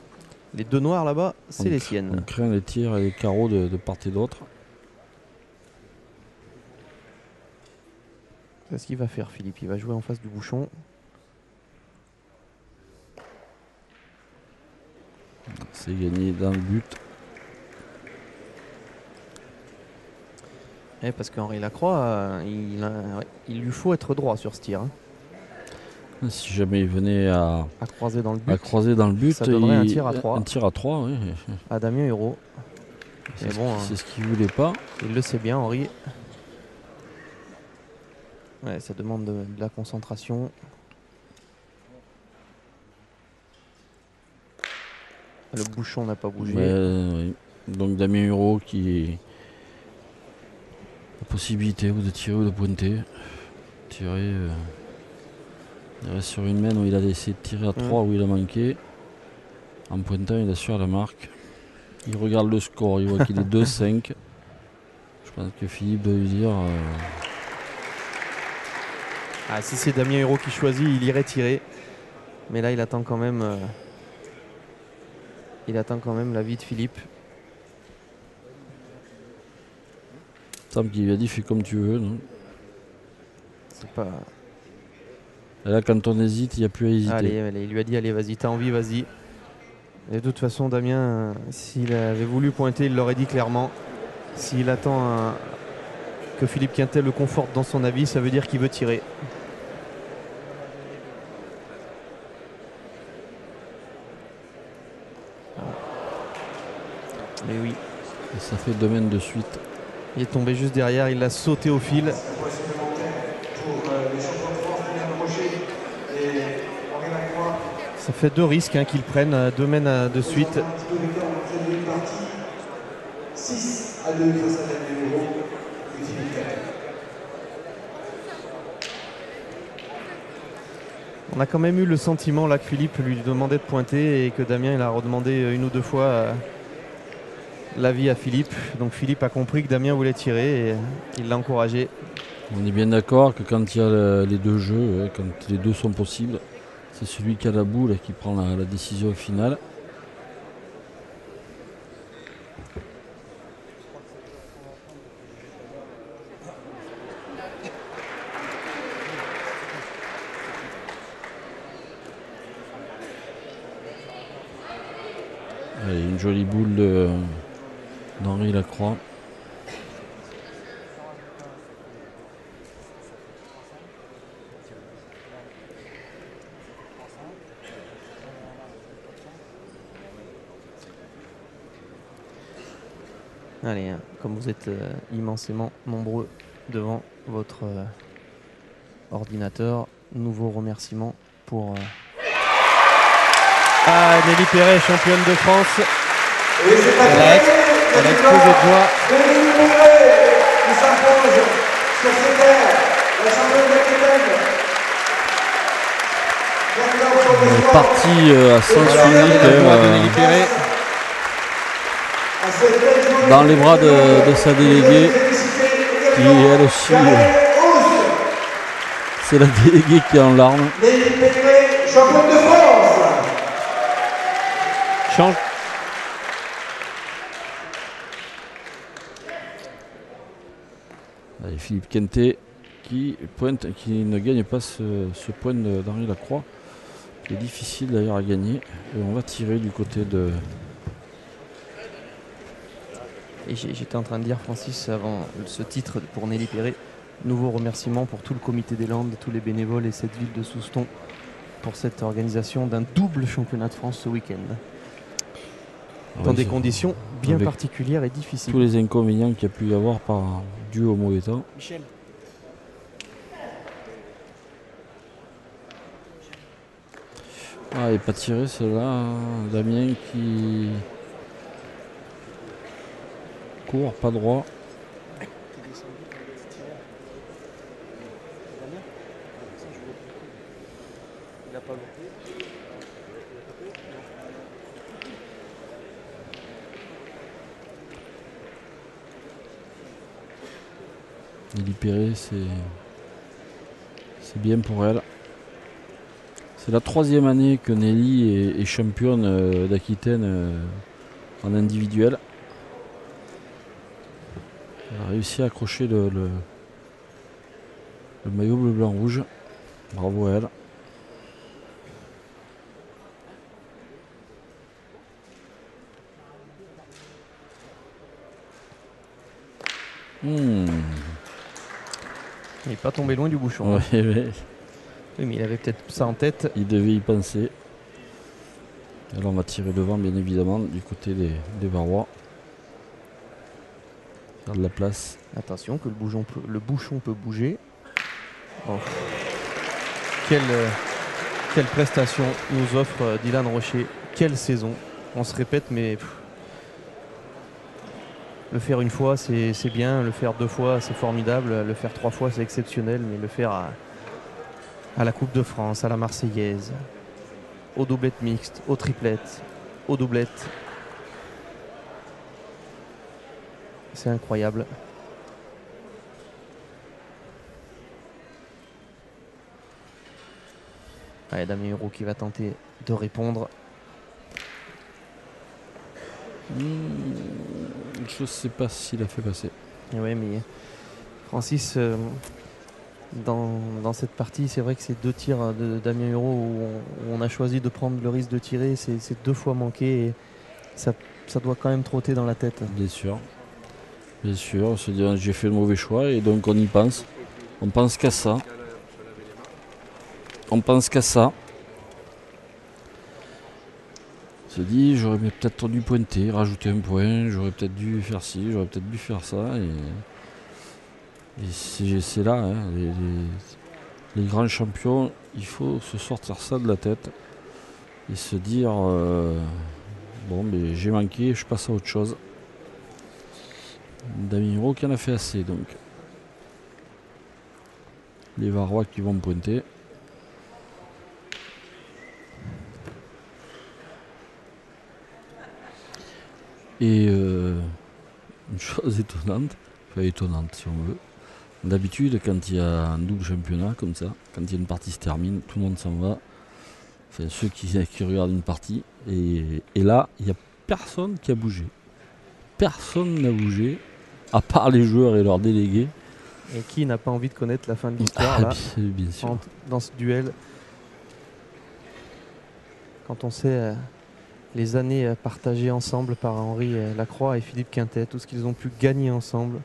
Les 2 noirs là-bas, c'est les siennes. On craint les tirs et les carreaux de part et d'autre. C'est ce qu'il va faire, Philippe. Il va jouer en face du bouchon. C'est gagné dans le but. Et parce qu'Henri Lacroix, il lui faut être droit sur ce tir, hein. Si jamais il venait à croiser dans le but, croiser dans le but, ça donnerait un tir à 3. Un tir à 3, oui. À Damien Hérault. C'est ce qu'il voulait pas. Il le sait bien, Henri. Ouais, ça demande de la concentration. Le bouchon n'a pas bougé. Oui. Donc Damien Hérault qui a la possibilité ou de tirer ou de pointer. Tirer sur une main où il a essayé de tirer à 3 où il a manqué. En pointant, il assure la marque. Il regarde le score, il voit qu'il est 2-5. Je pense que Philippe doit lui dire... Si c'est Damien Hérault qui choisit, il irait tirer. Mais là, il attend quand même l'avis de Philippe. Il semble qu'il lui a dit fais comme tu veux. Non, c'est pas... Et là, quand on hésite, il n'y a plus à hésiter. Allez, il lui a dit allez, vas-y, t'as envie, vas-y. Et de toute façon, Damien, s'il avait voulu pointer, il l'aurait dit clairement. S'il attend que Philippe Quintet le conforte dans son avis, ça veut dire qu'il veut tirer. Mais oui. Et ça fait 2 mètres de suite. Il est tombé juste derrière, il l'a sauté au fil. Ça fait 2 risques qu'ils prennent, 2 mènes de suite. 6-2 face à Damien Hérault. On a quand même eu le sentiment là que Philippe lui demandait de pointer et que Damien il a redemandé une ou deux fois l'avis à Philippe. Donc Philippe a compris que Damien voulait tirer et il l'a encouragé. On est bien d'accord que quand il y a les deux jeux, quand les deux sont possibles, c'est celui qui a la boule qui prend la décision finale. Allez, une jolie boule d'Henri Lacroix. Allez, comme vous êtes immensément nombreux devant votre ordinateur, nouveau remerciement pour Nelly Perret, championne de France. Et c'est pas Elle a explosé de joie. Nelly Perret qui s'impose sur ses terres, la championne d'Aquitaine. On est parti à sens unique Nelly Perret. dans les bras de sa déléguée qui elle aussi c'est la déléguée qui est en larmes. Nelly Perret, championne de France. Allez, Philippe Quintet qui ne gagne pas ce point d'Henri Lacroix, qui est difficile d'ailleurs à gagner. Et on va tirer du côté de... Et j'étais en train de dire, Francis, avant ce titre pour Nelly Perret, nouveau remerciement pour tout le comité des Landes, tous les bénévoles et cette ville de Souston pour cette organisation d'un double championnat de France ce week-end. Dans des conditions bien particulières et difficiles. Tous les inconvénients qu'il y a pu y avoir dû au mauvais temps. Michel. Ah, il n'est pas tiré cela. Damien qui court, pas droit. Nelly Perret, c'est bien pour elle. C'est la 3e année que Nelly est championne d'Aquitaine en individuel. Elle a réussi à accrocher le maillot bleu, blanc, rouge. Bravo à elle. Il n'est pas tombé loin du bouchon. Ouais, ouais. Oui, mais il avait peut-être ça en tête. Il devait y penser. Alors on va tirer devant, bien évidemment, du côté des Varois. Faire de la place. Attention que le bouchon peut bouger. Oh. Quelle prestation nous offre Dylan Rocher. Quelle saison. On se répète, mais le faire une fois, c'est bien. Le faire 2 fois, c'est formidable. Le faire 3 fois, c'est exceptionnel. Mais le faire à la Coupe de France, à la Marseillaise, aux doublettes mixtes, aux triplettes, aux doublettes, c'est incroyable. Allez, Damien Huro qui va tenter de répondre. Je ne sais pas s'il a fait passer. Oui, mais Francis, dans cette partie, c'est vrai que ces 2 tirs de Damien Huro où on a choisi de prendre le risque de tirer, c'est 2 fois manqué et ça doit quand même trotter dans la tête. Bien sûr. Bien sûr, se dire j'ai fait le mauvais choix et donc on y pense. On pense qu'à ça. On pense qu'à ça. On se dit j'aurais peut-être dû pointer, rajouter un point, j'aurais peut-être dû faire ci, j'aurais peut-être dû faire ça. Et c'est là, hein, les grands champions, il faut se sortir ça de la tête et se dire bon, mais j'ai manqué, je passe à autre chose. Damien Huro qui en a fait assez, donc les Varois qui vont pointer. Et une chose étonnante, enfin étonnante si on veut, d'habitude quand il y a un double championnat comme ça, quand il y a une partie se termine, tout le monde s'en va. Enfin ceux qui regardent une partie. Et là, il n'y a personne qui a bougé. Personne n'a bougé, à part les joueurs et leurs délégués. Et qui n'a pas envie de connaître la fin de l'histoire là, bien sûr. dans ce duel? Quand on sait les années partagées ensemble par Henri Lacroix et Philippe Quintet, tout ce qu'ils ont pu gagner ensemble.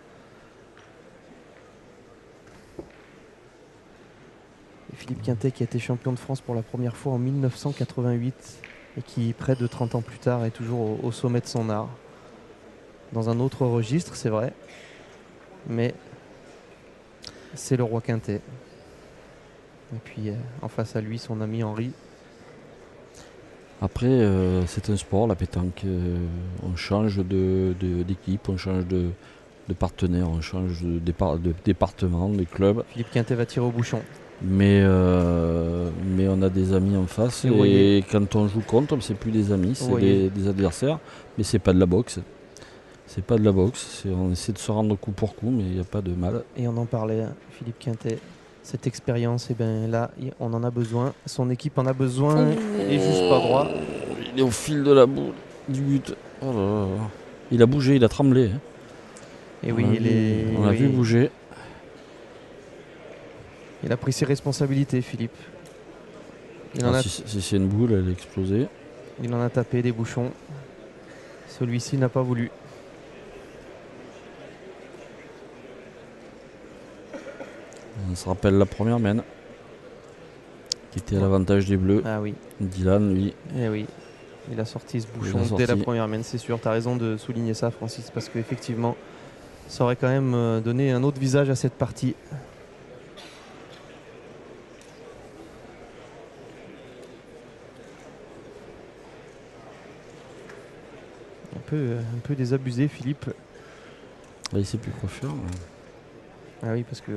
Et Philippe Quintet qui a été champion de France pour la première fois en 1988 et qui, près de 30 ans plus tard, est toujours au sommet de son art. Dans un autre registre, c'est vrai, mais c'est le roi Quintet. Et puis en face à lui, son ami Henri. Après, c'est un sport, la pétanque. On change d'équipe, on change de partenaire, on change de département, de club. Philippe Quintet va tirer au bouchon. Mais on a des amis en face. Et quand on joue contre, c'est plus des amis, c'est des adversaires. Mais c'est pas de la boxe. C'est pas de la boxe. On essaie de se rendre coup pour coup, mais il n'y a pas de mal. Et on en parlait, Philippe Quintet. Cette expérience, et ben là, on en a besoin. Son équipe en a besoin. Il est juste pas droit. Il est au fil de la boule du but. Oh là là. Il a bougé, il a tremblé. Hein. Et oui, on l'a vu bouger. Il a pris ses responsabilités, Philippe. Si c'est une boule, elle a explosé. Il en a tapé des bouchons. Celui-ci n'a pas voulu. On se rappelle la première mène qui était à l'avantage des Bleus. Ah oui. Dylan, lui. Eh oui. Il a sorti ce bouchon dès la première mène, c'est sûr. Tu as raison de souligner ça, Francis, parce qu'effectivement, ça aurait quand même donné un autre visage à cette partie. Un peu désabusé, Philippe. Là, il sait plus quoi faire. Ah oui, parce que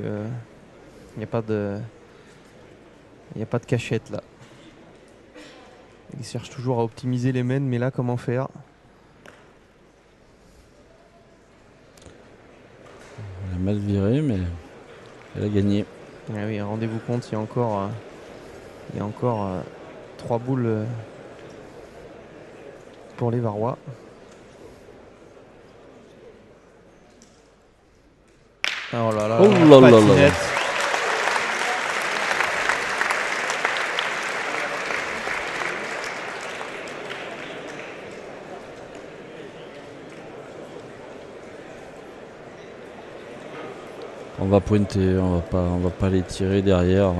il n'y a pas de cachette là. Il cherche toujours à optimiser les mènes, mais là, comment faire? Elle a mal viré, mais elle a gagné. Ah oui, rendez-vous compte, il y a encore 3 boules pour les Varois. Oh là là, patinette. On va pointer, on va pas les tirer derrière.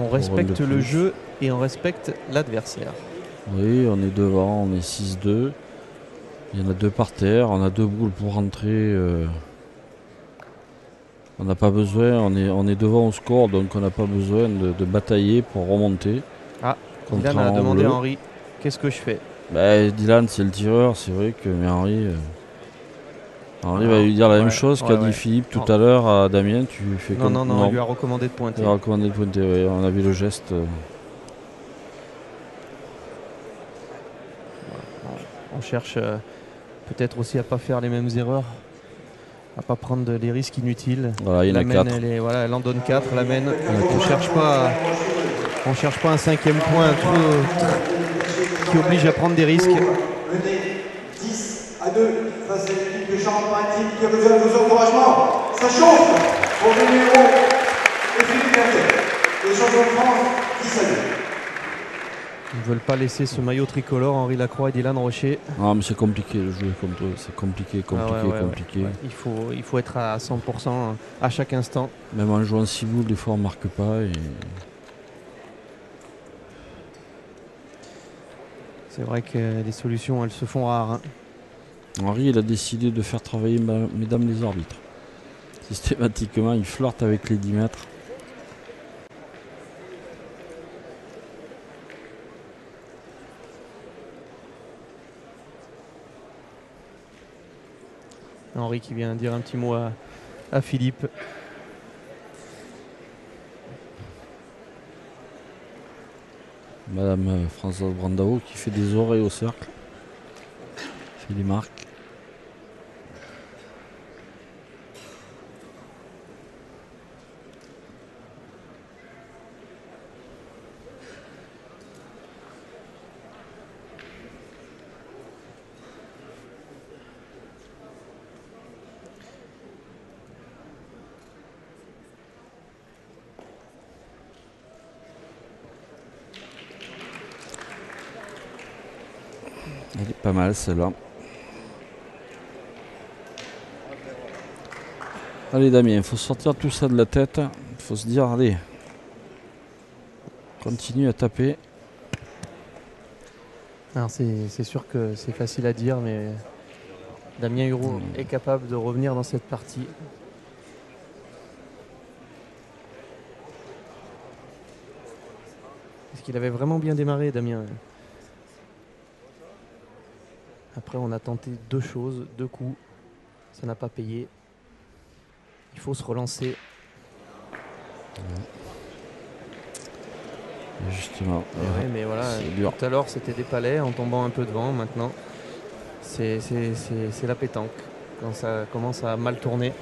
On respecte le jeu et on respecte l'adversaire. Oui, on est devant, on est 6-2. Il y en a 2 par terre, on a 2 boules pour rentrer. On n'a pas besoin, on est devant au score, donc on n'a pas besoin de batailler pour remonter. Ah, Dylan a demandé à Henri, qu'est-ce que je fais? Dylan, c'est le tireur, c'est vrai que mais Henri va lui dire la même chose qu'a dit Philippe tout à l'heure à Damien. Tu fais non, il lui a recommandé de pointer. Il a recommandé de pointer, oui, on a vu le geste. On cherche peut-être aussi à pas faire les mêmes erreurs, à pas prendre des risques inutiles. Voilà, il y en a 4. Elle en donne 4, la mène. On cherche pas un 5e point qui oblige à prendre des risques. 10-2 face à l'équipe de Charente-Maritime qui réserve vos encouragements. Ça chauffe pour le numéro de Philippe Quintet. Les champions de France 10-2. Ils ne veulent pas laisser ce maillot tricolore, Henri Lacroix et Dylan Rocher. Ah, mais c'est compliqué de jouer contre eux, c'est compliqué. Ouais. Il faut être à 100% à chaque instant. Même en jouant 6 boules, des fois on ne marque pas. C'est vrai que les solutions, elles se font rares. Hein. Henri, il a décidé de faire travailler mesdames les arbitres. Systématiquement, il flirte avec les 10 mètres. Henri qui vient dire un petit mot à Philippe. Madame Françoise Brandao qui fait des oreilles au cercle. Philippe marque. Elle est pas mal celle-là. Allez Damien, il faut sortir tout ça de la tête. Il faut se dire, allez, continue à taper. Alors c'est sûr que c'est facile à dire, mais Damien Hureau est capable de revenir dans cette partie. Parce qu'il avait vraiment bien démarré, Damien. Après, on a tenté 2 choses, 2 coups. Ça n'a pas payé. Il faut se relancer. Justement. Ouais, mais voilà, c'est dur. tout à l'heure c'était des palais en tombant un peu devant. Maintenant, c'est la pétanque. Quand ça commence à mal tourner.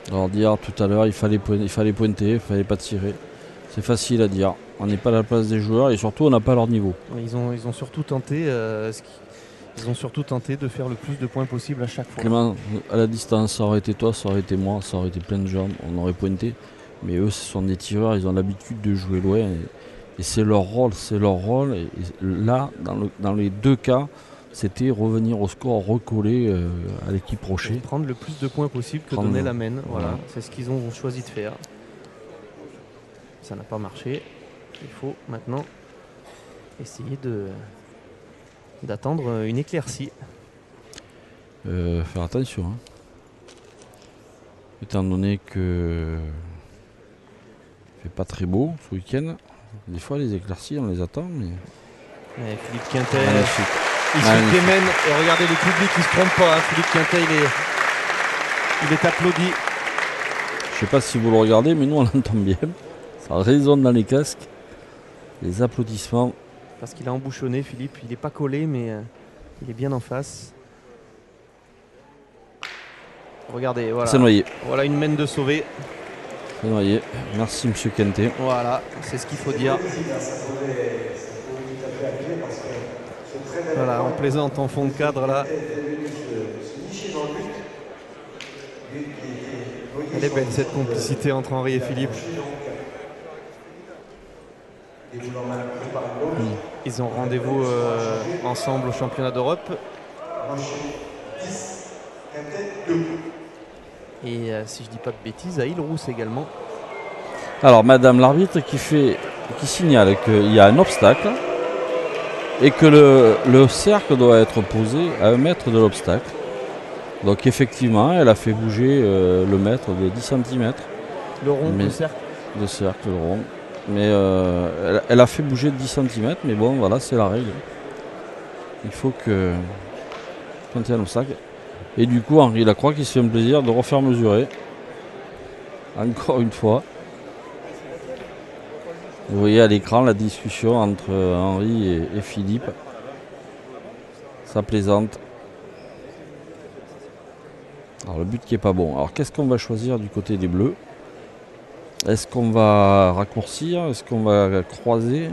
Alors dire tout à l'heure, il fallait pointer, il fallait pas tirer. C'est facile à dire. On n'est pas à la place des joueurs et surtout on n'a pas leur niveau. Ils ont surtout tenté ils ont surtout tenté de faire le plus de points possible à chaque fois. Clément, à la distance, ça aurait été toi, ça aurait été moi, ça aurait été plein de gens, on aurait pointé. Mais eux, ce sont des tireurs, ils ont l'habitude de jouer loin. Et c'est leur rôle, Et là, dans les 2 cas, c'était revenir au score, recoller à l'équipe Rocher. Prendre le plus de points possible que donnait la Maine. Voilà. C'est ce qu'ils ont choisi de faire. Ça n'a pas marché. Il faut maintenant essayer d'attendre une éclaircie. Faire attention. Hein. Étant donné que il fait pas très beau ce week-end, des fois les éclaircies on les attend. Mais... Et Philippe Quintet, il se démène et regardez le public, il se trompe pas. Hein. Philippe Quintet, il est applaudi. Je sais pas si vous le regardez, mais nous on l'entend bien. Ça résonne dans les casques. Les applaudissements. Parce qu'il a embouchonné, Philippe. Il n'est pas collé, mais il est bien en face. Regardez, voilà. C'est noyé. Voilà une main de sauvé. C'est noyé. Merci Monsieur Quintet. Voilà, c'est ce qu'il faut dire. Voilà, on plaisante en fond de cadre là. Elle est belle cette complicité entre Henri et Philippe. Ils ont rendez-vous ensemble au championnat d'Europe. Et si je dis pas de bêtises, à Île-Rousse également. Alors Madame l'arbitre qui signale qu'il y a un obstacle et que le cercle doit être posé à 1 mètre de l'obstacle. Donc effectivement, elle a fait bouger le mètre de 10 cm. Le rond, le cercle. Le cercle, le rond. Mais elle a fait bouger de 10 cm, mais bon, voilà, c'est la règle. Il faut que... Quand il y a un obstacle. Et du coup, Henri Lacroix qui se fait un plaisir de refaire mesurer. Encore une fois. Vous voyez à l'écran la discussion entre Henri et Philippe. Ça plaisante. Alors le but qui est pas bon. Alors qu'est-ce qu'on va choisir du côté des Bleus? Est-ce qu'on va raccourcir? Est-ce qu'on va croiser?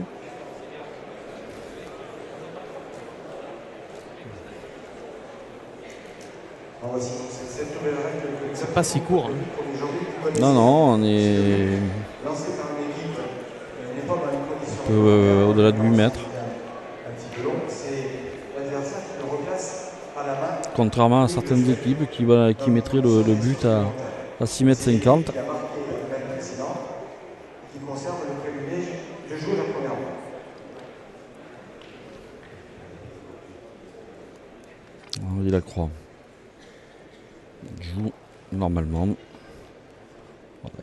C'est pas si court. Hein. Non, on est un peu au-delà de 8 mètres. Contrairement à certaines équipes qui mettraient le but à 6 mètres 50. Henri Lacroix joue normalement.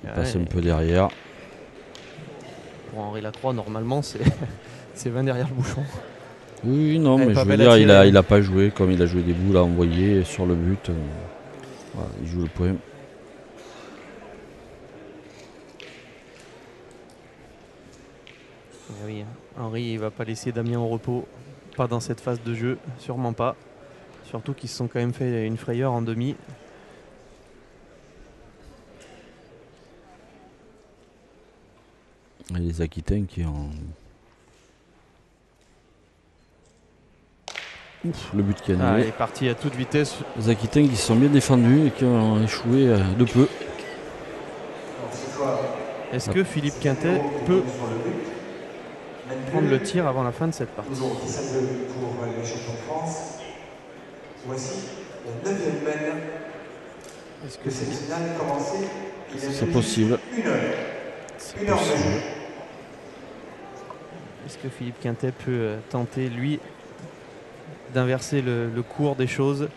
Il passe un peu derrière. Pour Henri Lacroix, normalement, c'est 20 derrière le bouchon. Oui, non, mais je veux dire, il a pas joué comme il a joué des boules à envoyer sur le but. Voilà, il joue le point. Oui, Henri, il va pas laisser Damien au repos. Pas dans cette phase de jeu, sûrement pas. Surtout qu'ils se sont quand même fait une frayeur en demi. Et les Aquitains qui ont... Ouf, le but qui a Il annulé. est parti à toute vitesse. Les Aquitains qui se sont bien défendus et qui ont échoué de peu. Est-ce que Philippe Quintet peut prendre le tir avant la fin de cette partie? Toujours 17 pour les champions de France. Voici la 9e mène Est-ce que que cette finale commencée. C'est possible. Une heure de jeu. Est-ce que Philippe Quintet peut tenter, lui, d'inverser le cours des choses?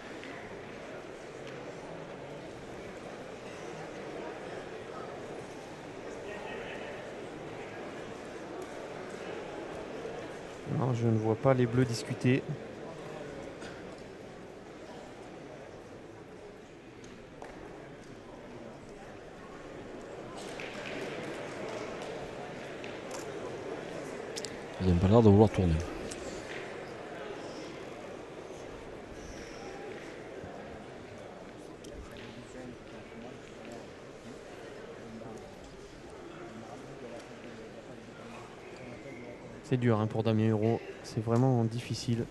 Non, je ne vois pas les Bleus discuter. Ils n'ont pas l'air de vouloir tourner. C'est dur pour Damien Hureau, c'est vraiment difficile.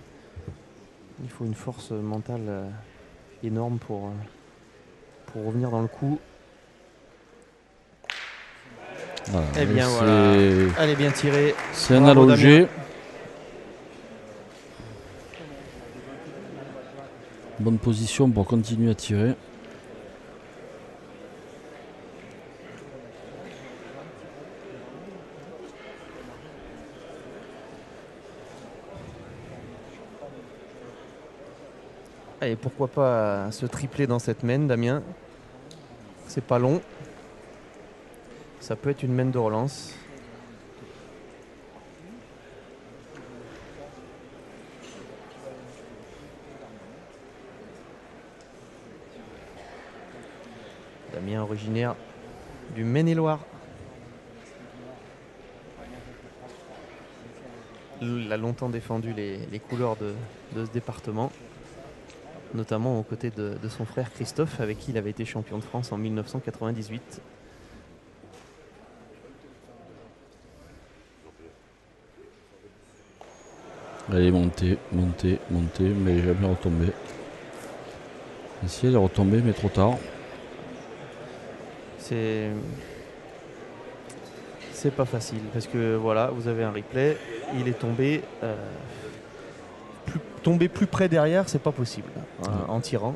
Il faut une force mentale énorme pour revenir dans le coup. Voilà. Eh bien voilà, elle est bien tirée. C'est un Bravo, allongé. Damien. Bonne position pour continuer à tirer. Et pourquoi pas se tripler dans cette main, Damien? C'est pas long. Ça peut être une main de relance. Damien originaire du Maine-et-Loire. Il a longtemps défendu les couleurs de ce département, notamment aux côtés de son frère Christophe, avec qui il avait été champion de France en 1998. Elle est montée, mais jamais retombée. Ici, elle est retombée, mais trop tard. C'est pas facile parce que voilà, vous avez un replay, il est tombé tomber plus près derrière, c'est pas possible en tirant.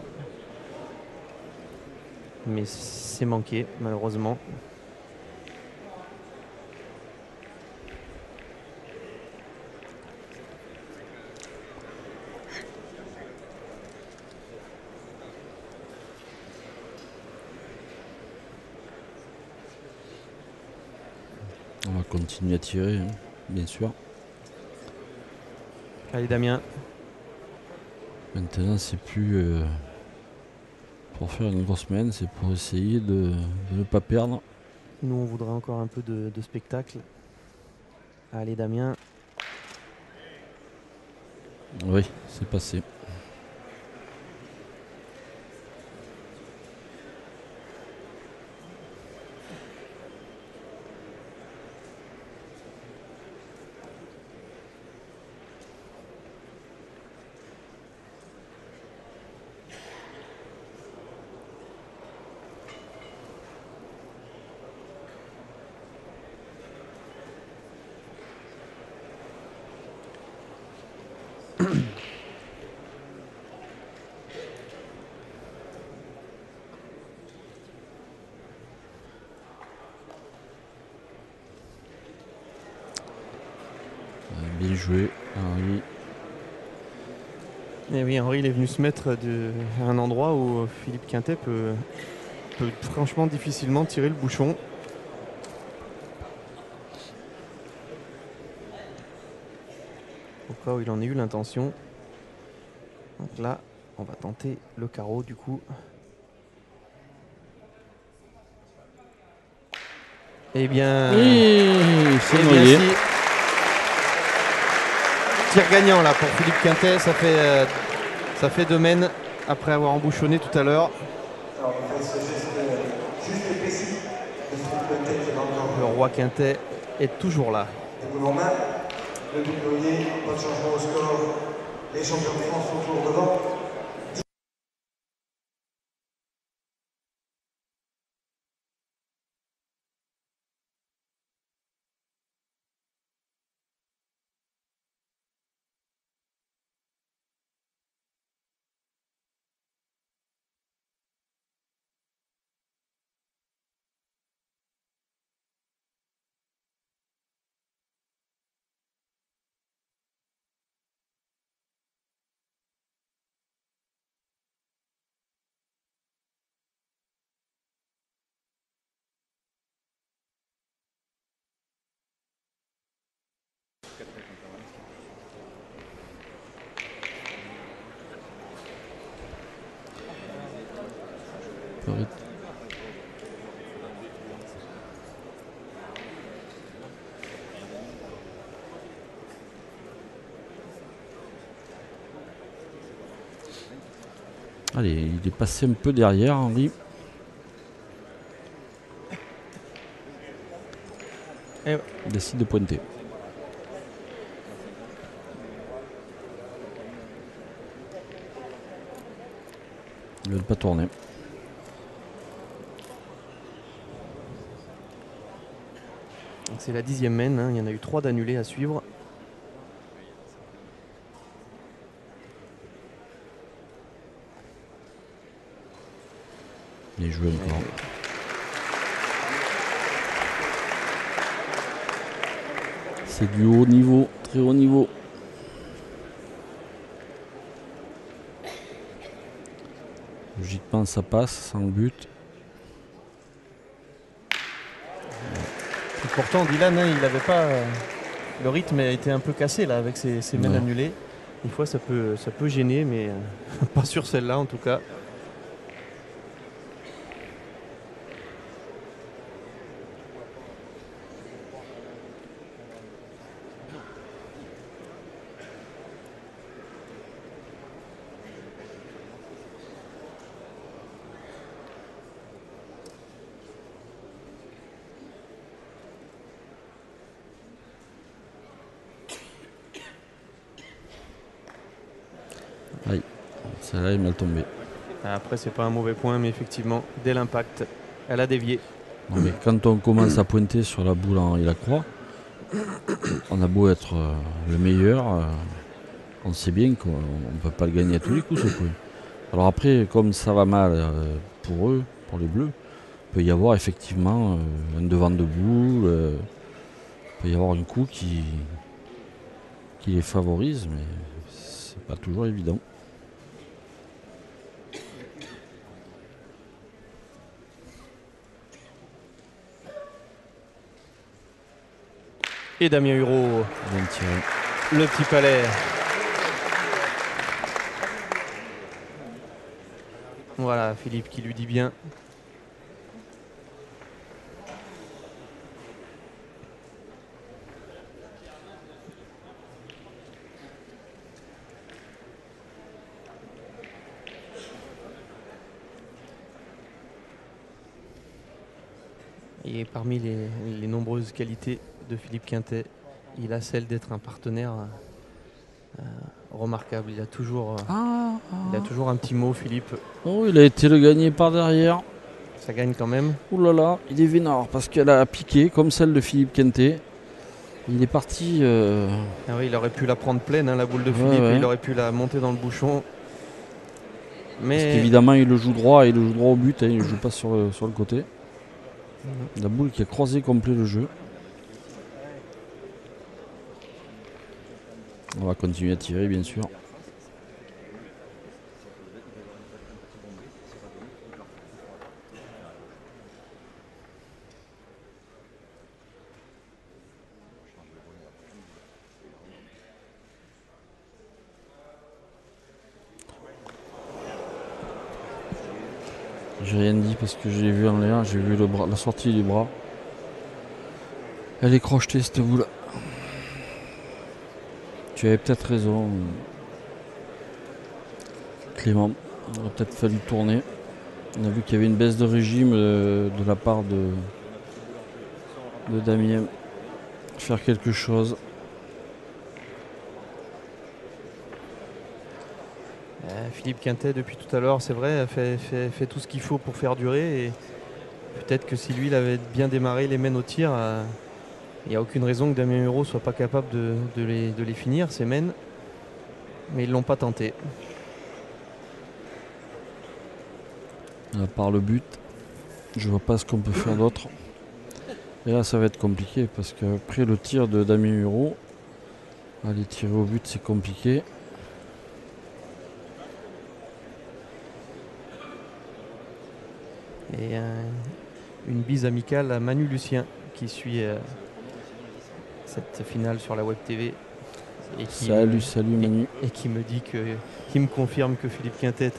Mais c'est manqué malheureusement. On va continuer à tirer, hein, bien sûr. Allez Damien. Maintenant, c'est plus pour faire une grosse main, c'est pour essayer de ne pas perdre. Nous, on voudrait encore un peu de spectacle. Allez Damien. Oui, c'est passé. Bien joué, Henri. Et oui, Henri il est venu se mettre à un endroit où Philippe Quintet peut franchement difficilement tirer le bouchon. Au cas où il en ait eu l'intention. Donc là, on va tenter le carreau du coup. Eh bien, Oui, c'est eh bien noyé. si. Tir gagnant là pour Philippe Quintet, ça fait 2 mènes après avoir embouchonné tout à l'heure. Alors, il fait ce geste juste et précis de Philippe Quintet qui est encore Le roi Quintet est toujours là. des boules en main. Le doublonnier, pas de changement au score. Les champions de France sont toujours devant. Allez, il est passé un peu derrière, Henri. Et Il décide de pointer. Il ne veut pas tourner. c'est la 10e mène, hein. Il y en a eu 3 d'annulés à suivre. Il joue encore. C'est du haut niveau, très haut niveau. Logiquement, ça passe sans but. Et pourtant, Dylan, hein, il avait pas. Le rythme a été un peu cassé là avec ces mènes annulées. Des fois, ça peut gêner, mais pas sur celle-là en tout cas. Aïe, celle-là est mal tombée. Après, c'est pas un mauvais point, mais effectivement, dès l'impact, elle a dévié. Non, mais quand on commence à pointer sur la boule en la croix, on a beau être le meilleur, on sait bien qu'on ne peut pas le gagner à tous les coups ce point. Alors après, comme ça va mal pour eux, pour les Bleus, il peut y avoir effectivement un devant de boule, il peut y avoir un coup qui les favorise, mais c'est pas toujours évident. Et Damien Hureau, Bien tiré. le petit palais. Voilà, Philippe qui lui dit bien. Et parmi les nombreuses qualités de Philippe Quintet, il a celle d'être un partenaire remarquable. Il a toujours un petit mot, Philippe. Oh, il a été le gagné par derrière. Ça gagne quand même. Ouh là là, il est vénard parce qu'elle a piqué comme celle de Philippe Quintet. Il est parti. Ah oui, il aurait pu la prendre pleine, hein, la boule de Philippe. Ouais. Il aurait pu la monter dans le bouchon. Mais Parce qu'évidemment, il le joue droit et il le joue droit au but. Hein, il ne joue pas sur le côté. La boule qui a croisé complet le jeu. On va continuer à tirer, bien sûr. J'ai rien dit parce que j'ai vu en l'air, j'ai vu la sortie du bras. Elle est crochetée cette boule. tu avais peut-être raison, Clément. Il aurait peut-être fallu tourner. On a vu qu'il y avait une baisse de régime de la part de Damien. Faire quelque chose. Philippe Quintet, depuis tout à l'heure, c'est vrai, fait tout ce qu'il faut pour faire durer. Et peut-être que si lui, il avait bien démarré les mènes au tir, il n'y a aucune raison que Damien Hureau ne soit pas capable de les finir, ces mènes. Mais ils ne l'ont pas tenté. À part le but, je vois pas ce qu'on peut faire d'autre. Et là, ça va être compliqué parce qu'après le tir de Damien Hureau, aller tirer au but, c'est compliqué. Et une bise amicale à Manu Lucien qui suit cette finale sur la Web TV. Et qui, salut Manu. Et qui me dit qui me confirme que Philippe Quintet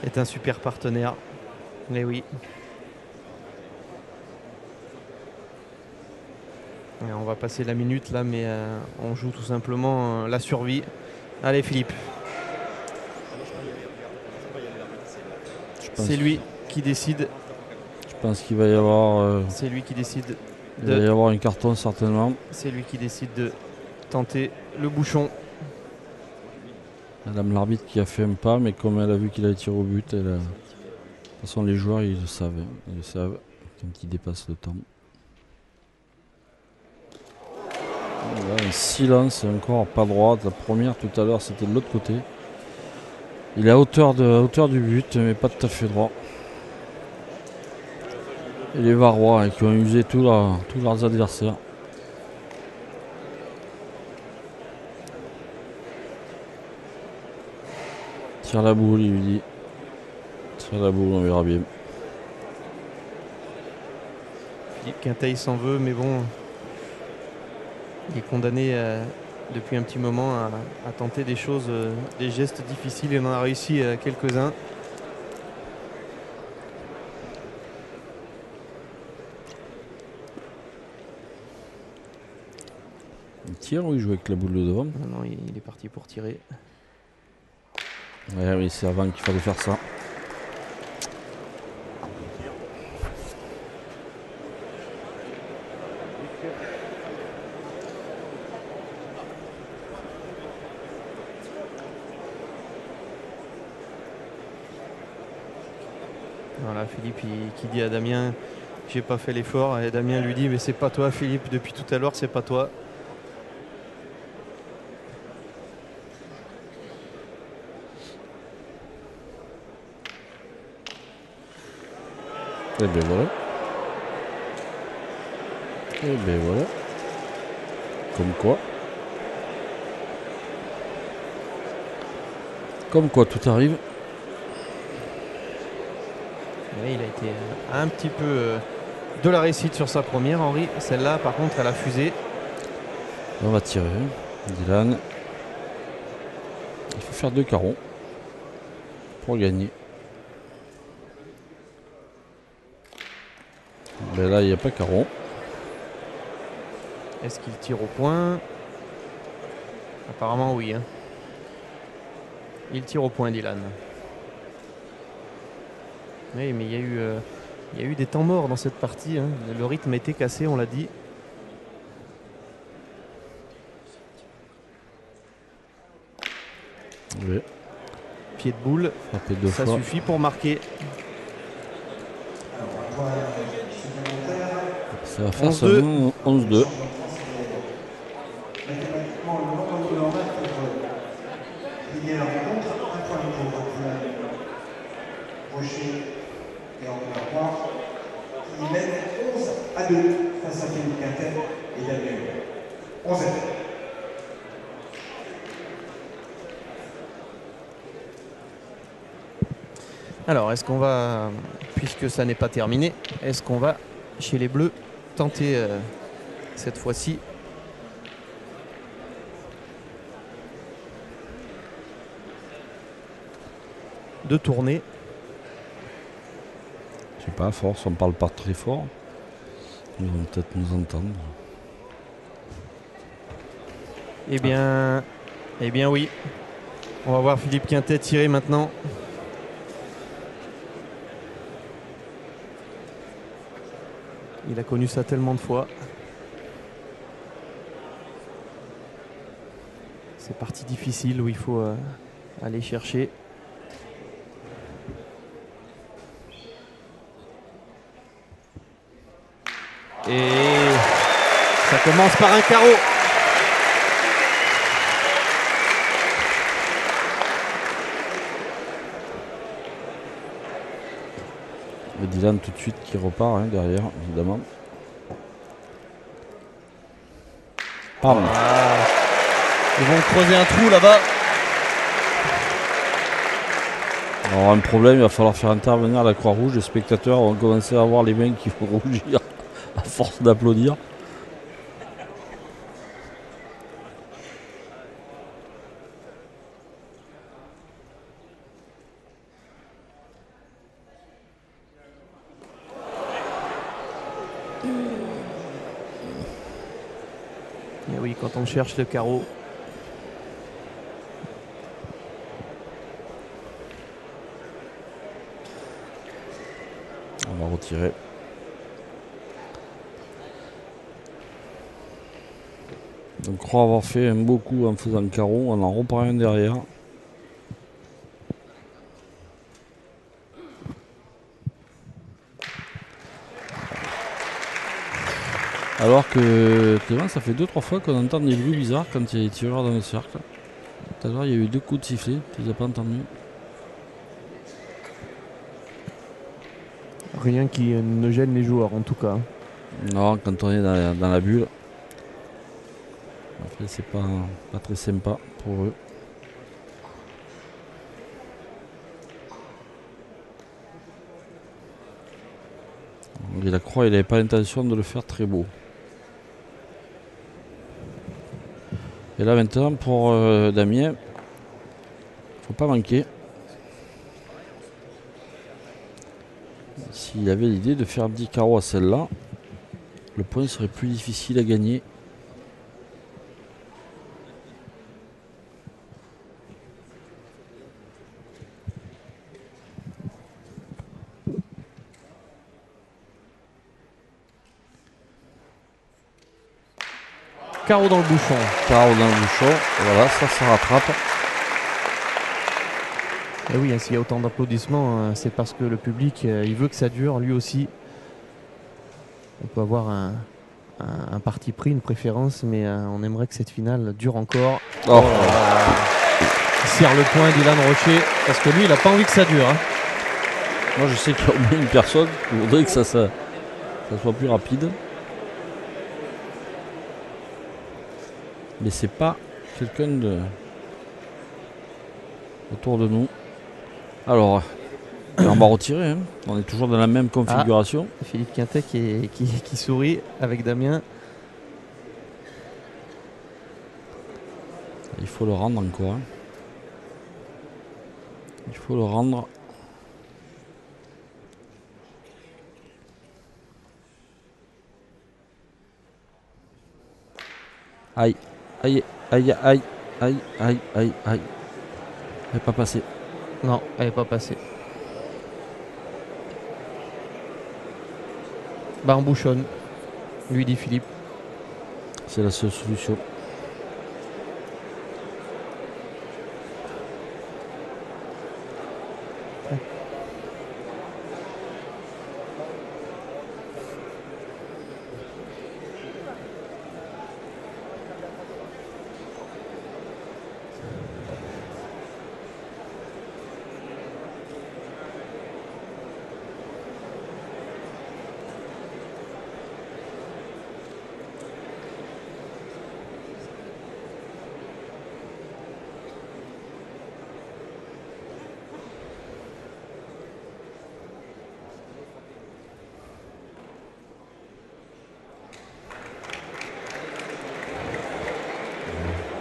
est un super partenaire. Mais oui. Et on va passer la minute là, mais on joue tout simplement la survie. Allez Philippe. C'est lui qui décide. Je pense qu'il va y avoir. C'est lui qui décide. Il va y avoir un carton certainement. C'est lui qui décide de tenter le bouchon. Madame l'arbitre qui a fait un pas, mais comme elle a vu qu'il allait tirer au but, de toute façon les joueurs ils le savent. Ils le savent quand ils dépassent le temps. Là, un silence, encore pas droite. La première tout à l'heure c'était de l'autre côté. Il est à hauteur du but, mais pas tout à fait droit. Et les Varois qui ont usé tous leurs adversaires. Tire la boule, il lui dit. Tire la boule, on verra bien. Philippe Quintet s'en veut, mais bon, il est condamné depuis un petit moment à tenter des choses, des gestes difficiles. Il en a réussi quelques-uns. Il tire ou il joue avec la boule de devant? Non, il est parti pour tirer. Ouais, oui, c'est avant qu'il fallait faire ça. Voilà, Philippe qui dit à Damien, j'ai pas fait l'effort, et Damien lui dit, mais c'est pas toi Philippe, depuis tout à l'heure c'est pas toi. Et ben voilà. Et ben voilà. Comme quoi. Comme quoi tout arrive. Oui, il a été un petit peu de la réussite sur sa première, Henri. Celle-là, par contre, elle a fusé. On va tirer. Dylan. Il faut faire 2 carreaux pour gagner. Ben là, il n'y a pas carreau. Est-ce qu'il tire au point? Apparemment, oui. Hein. Il tire au point, Dylan. Oui, mais il y a eu des temps morts dans cette partie. Hein. Le rythme a été cassé, on l'a dit. Oui. Pied de boule, ça suffit pour marquer. Ça va faire seulement 11-2. Mathématiquement, le nombre de kilomètres pour gagner la rencontre, un point pour Rocher et encore un point. Il mène 11-2 face à Philippe Quintet et Damien. 11-2. Alors, est-ce qu'on va, puisque ça n'est pas terminé, est-ce qu'on va, chez les Bleus, tenter cette fois-ci de tourner? Je sais pas, à force, on parle pas très fort. Ils vont peut-être nous entendre. Eh bien oui. On va voir Philippe Quintet tirer maintenant. Il a connu ça tellement de fois. C'est partie difficile où il faut aller chercher. Et ça commence par un carreau. Et Dylan tout de suite qui repart derrière, évidemment. Pardon. Ils vont creuser un trou là-bas. Alors un problème, il va falloir faire intervenir la Croix-Rouge. Les spectateurs vont commencer à avoir les mains qui vont rougir à force d'applaudir. Et oui, quand on cherche le carreau. On va retirer. Donc croit avoir fait un beau coup en faisant le carreau, on en reprend un derrière. Alors que Clément, ça fait 2-3 fois qu'on entend des bruits bizarres quand il y a des tireurs dans le cercle. Tout à l'heure il y a eu 2 coups de sifflet, tu les as pas entendus? Rien qui ne gêne les joueurs en tout cas. Non, quand on est dans la bulle. Après c'est pas très sympa pour eux. Et la Croix, il n'avait pas l'intention de le faire très beau. Et là maintenant pour Damien, faut pas manquer. S'il avait l'idée de faire 10 carreaux à celle-là, le point serait plus difficile à gagner. Carreau dans le bouchon. Carreau dans le bouchon, voilà, ça rattrape. Et oui, s'il y a autant d'applaudissements, c'est parce que le public, il veut que ça dure, lui aussi. On peut avoir un parti pris, une préférence, mais on aimerait que cette finale dure encore. Oh. Il serre le point Dylan Rocher, parce que lui, il n'a pas envie que ça dure. Moi, je sais qu'il y a au moins une personne qui voudrait que ça soit plus rapide. Mais c'est pas quelqu'un autour de nous. Alors, on va retirer. On est toujours dans la même configuration. Philippe Quintet qui sourit avec Damien. Il faut le rendre encore. Il faut le rendre. Aïe, aïe, aïe, aïe, aïe, aïe, aïe, aïe. Elle n'est pas passée. Non, elle n'est pas passée. Bah on bouchonne, lui dit Philippe. C'est la seule solution.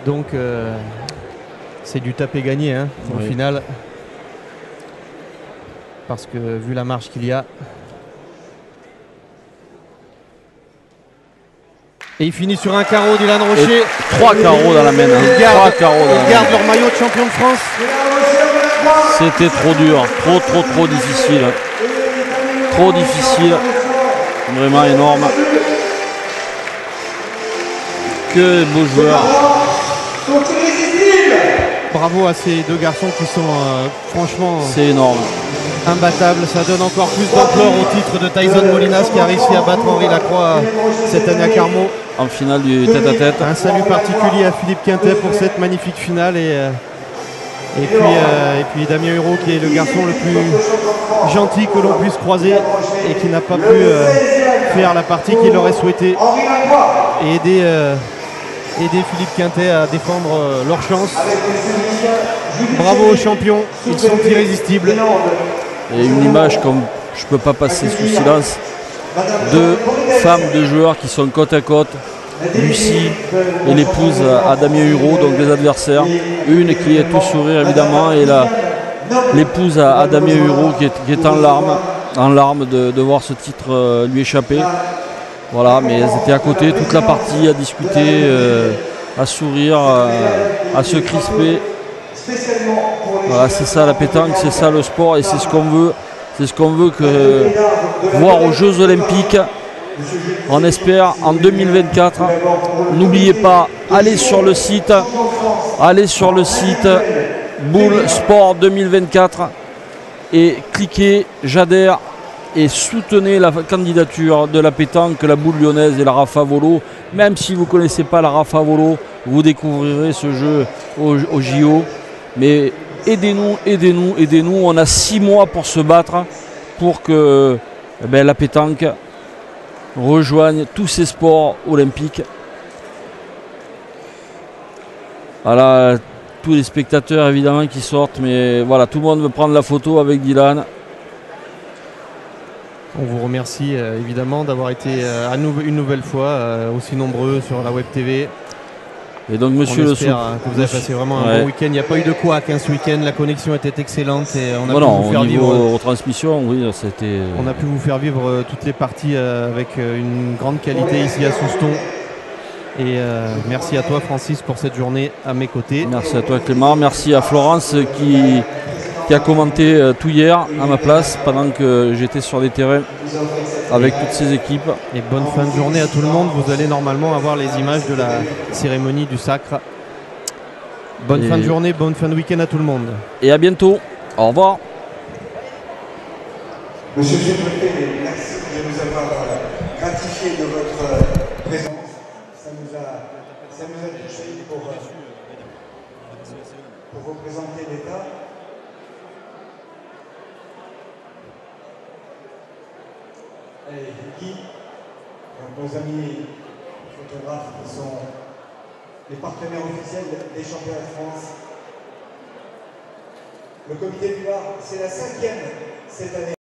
Donc c'est du taper gagné au final. Parce que vu la marge qu'il y a. Et il finit sur un carreau, Dylan Rocher. 3 carreaux dans la main. Hein. Ils gardent, 3 carreaux dans la ils gardent main. leur maillot de champion de France. C'était trop dur, trop difficile. Trop difficile. Vraiment énorme. Que beaux joueurs. Bravo à ces deux garçons qui sont franchement C'est énorme. imbattables. Ça donne encore plus d'ampleur au titre de Tyson Molinas qui a réussi à battre Henri Lacroix cette année à Carmaux. En finale du tête-à-tête. Un salut particulier à Philippe Quintet pour cette magnifique finale et puis Damien Hureau qui est le garçon le plus gentil que l'on puisse croiser et qui n'a pas pu faire la partie qu'il aurait souhaité et aider Philippe Quintet à défendre leur chance. Bravo aux champions, ils sont irrésistibles. Et une image comme je ne peux pas passer sous silence. Deux femmes, deux joueurs qui sont côte à côte. Lucie et l'épouse à Damien Hureau, donc les adversaires. Une qui est tout sourire évidemment et l'épouse à Damien Hureau qui est en larmes de voir ce titre lui échapper. Voilà, mais elles étaient à côté toute la partie à discuter, à sourire, à se crisper. Voilà, c'est ça la pétanque, c'est ça le sport et c'est ce qu'on veut. C'est ce qu'on veut voir aux Jeux Olympiques. On espère en 2024. N'oubliez pas, allez sur le site Boule Sport 2024 et cliquez j'adhère et soutenez la candidature de la pétanque, la boule lyonnaise et la Rafa Volo. Même si vous ne connaissez pas la Rafa Volo, vous découvrirez ce jeu au JO. Mais aidez-nous. On a 6 mois pour se battre pour que la pétanque rejoigne tous ces sports olympiques. Voilà, tous les spectateurs évidemment qui sortent, mais voilà, tout le monde veut prendre la photo avec Dylan. On vous remercie évidemment d'avoir été une nouvelle fois aussi nombreux sur la Web TV. Et donc monsieur on le espère que vous avez passé vraiment un bon week-end. Il n'y a pas eu de couac ce week-end, la connexion était excellente et on a pu vous faire vivre retransmission, oui, c'était. On a pu vous faire vivre toutes les parties avec une grande qualité ici à Souston. Et merci à toi Francis pour cette journée à mes côtés. Merci à toi Clément, merci à Florence qui a commenté tout hier à ma place pendant que j'étais sur les terrains avec toutes ces équipes. Et bonne fin de journée à tout le monde. Vous allez normalement avoir les images de la cérémonie du sacre. Bonne fin de journée, bonne fin de week-end à tout le monde. Et à bientôt. Au revoir. Monsieur le préfet, merci de nous avoir gratifié de votre présence. Ça nous a touché pour représenter l'État. Et Guy, nos amis photographes qui sont les partenaires officiels des championnats de France. Le comité du Var, c'est la 5e cette année.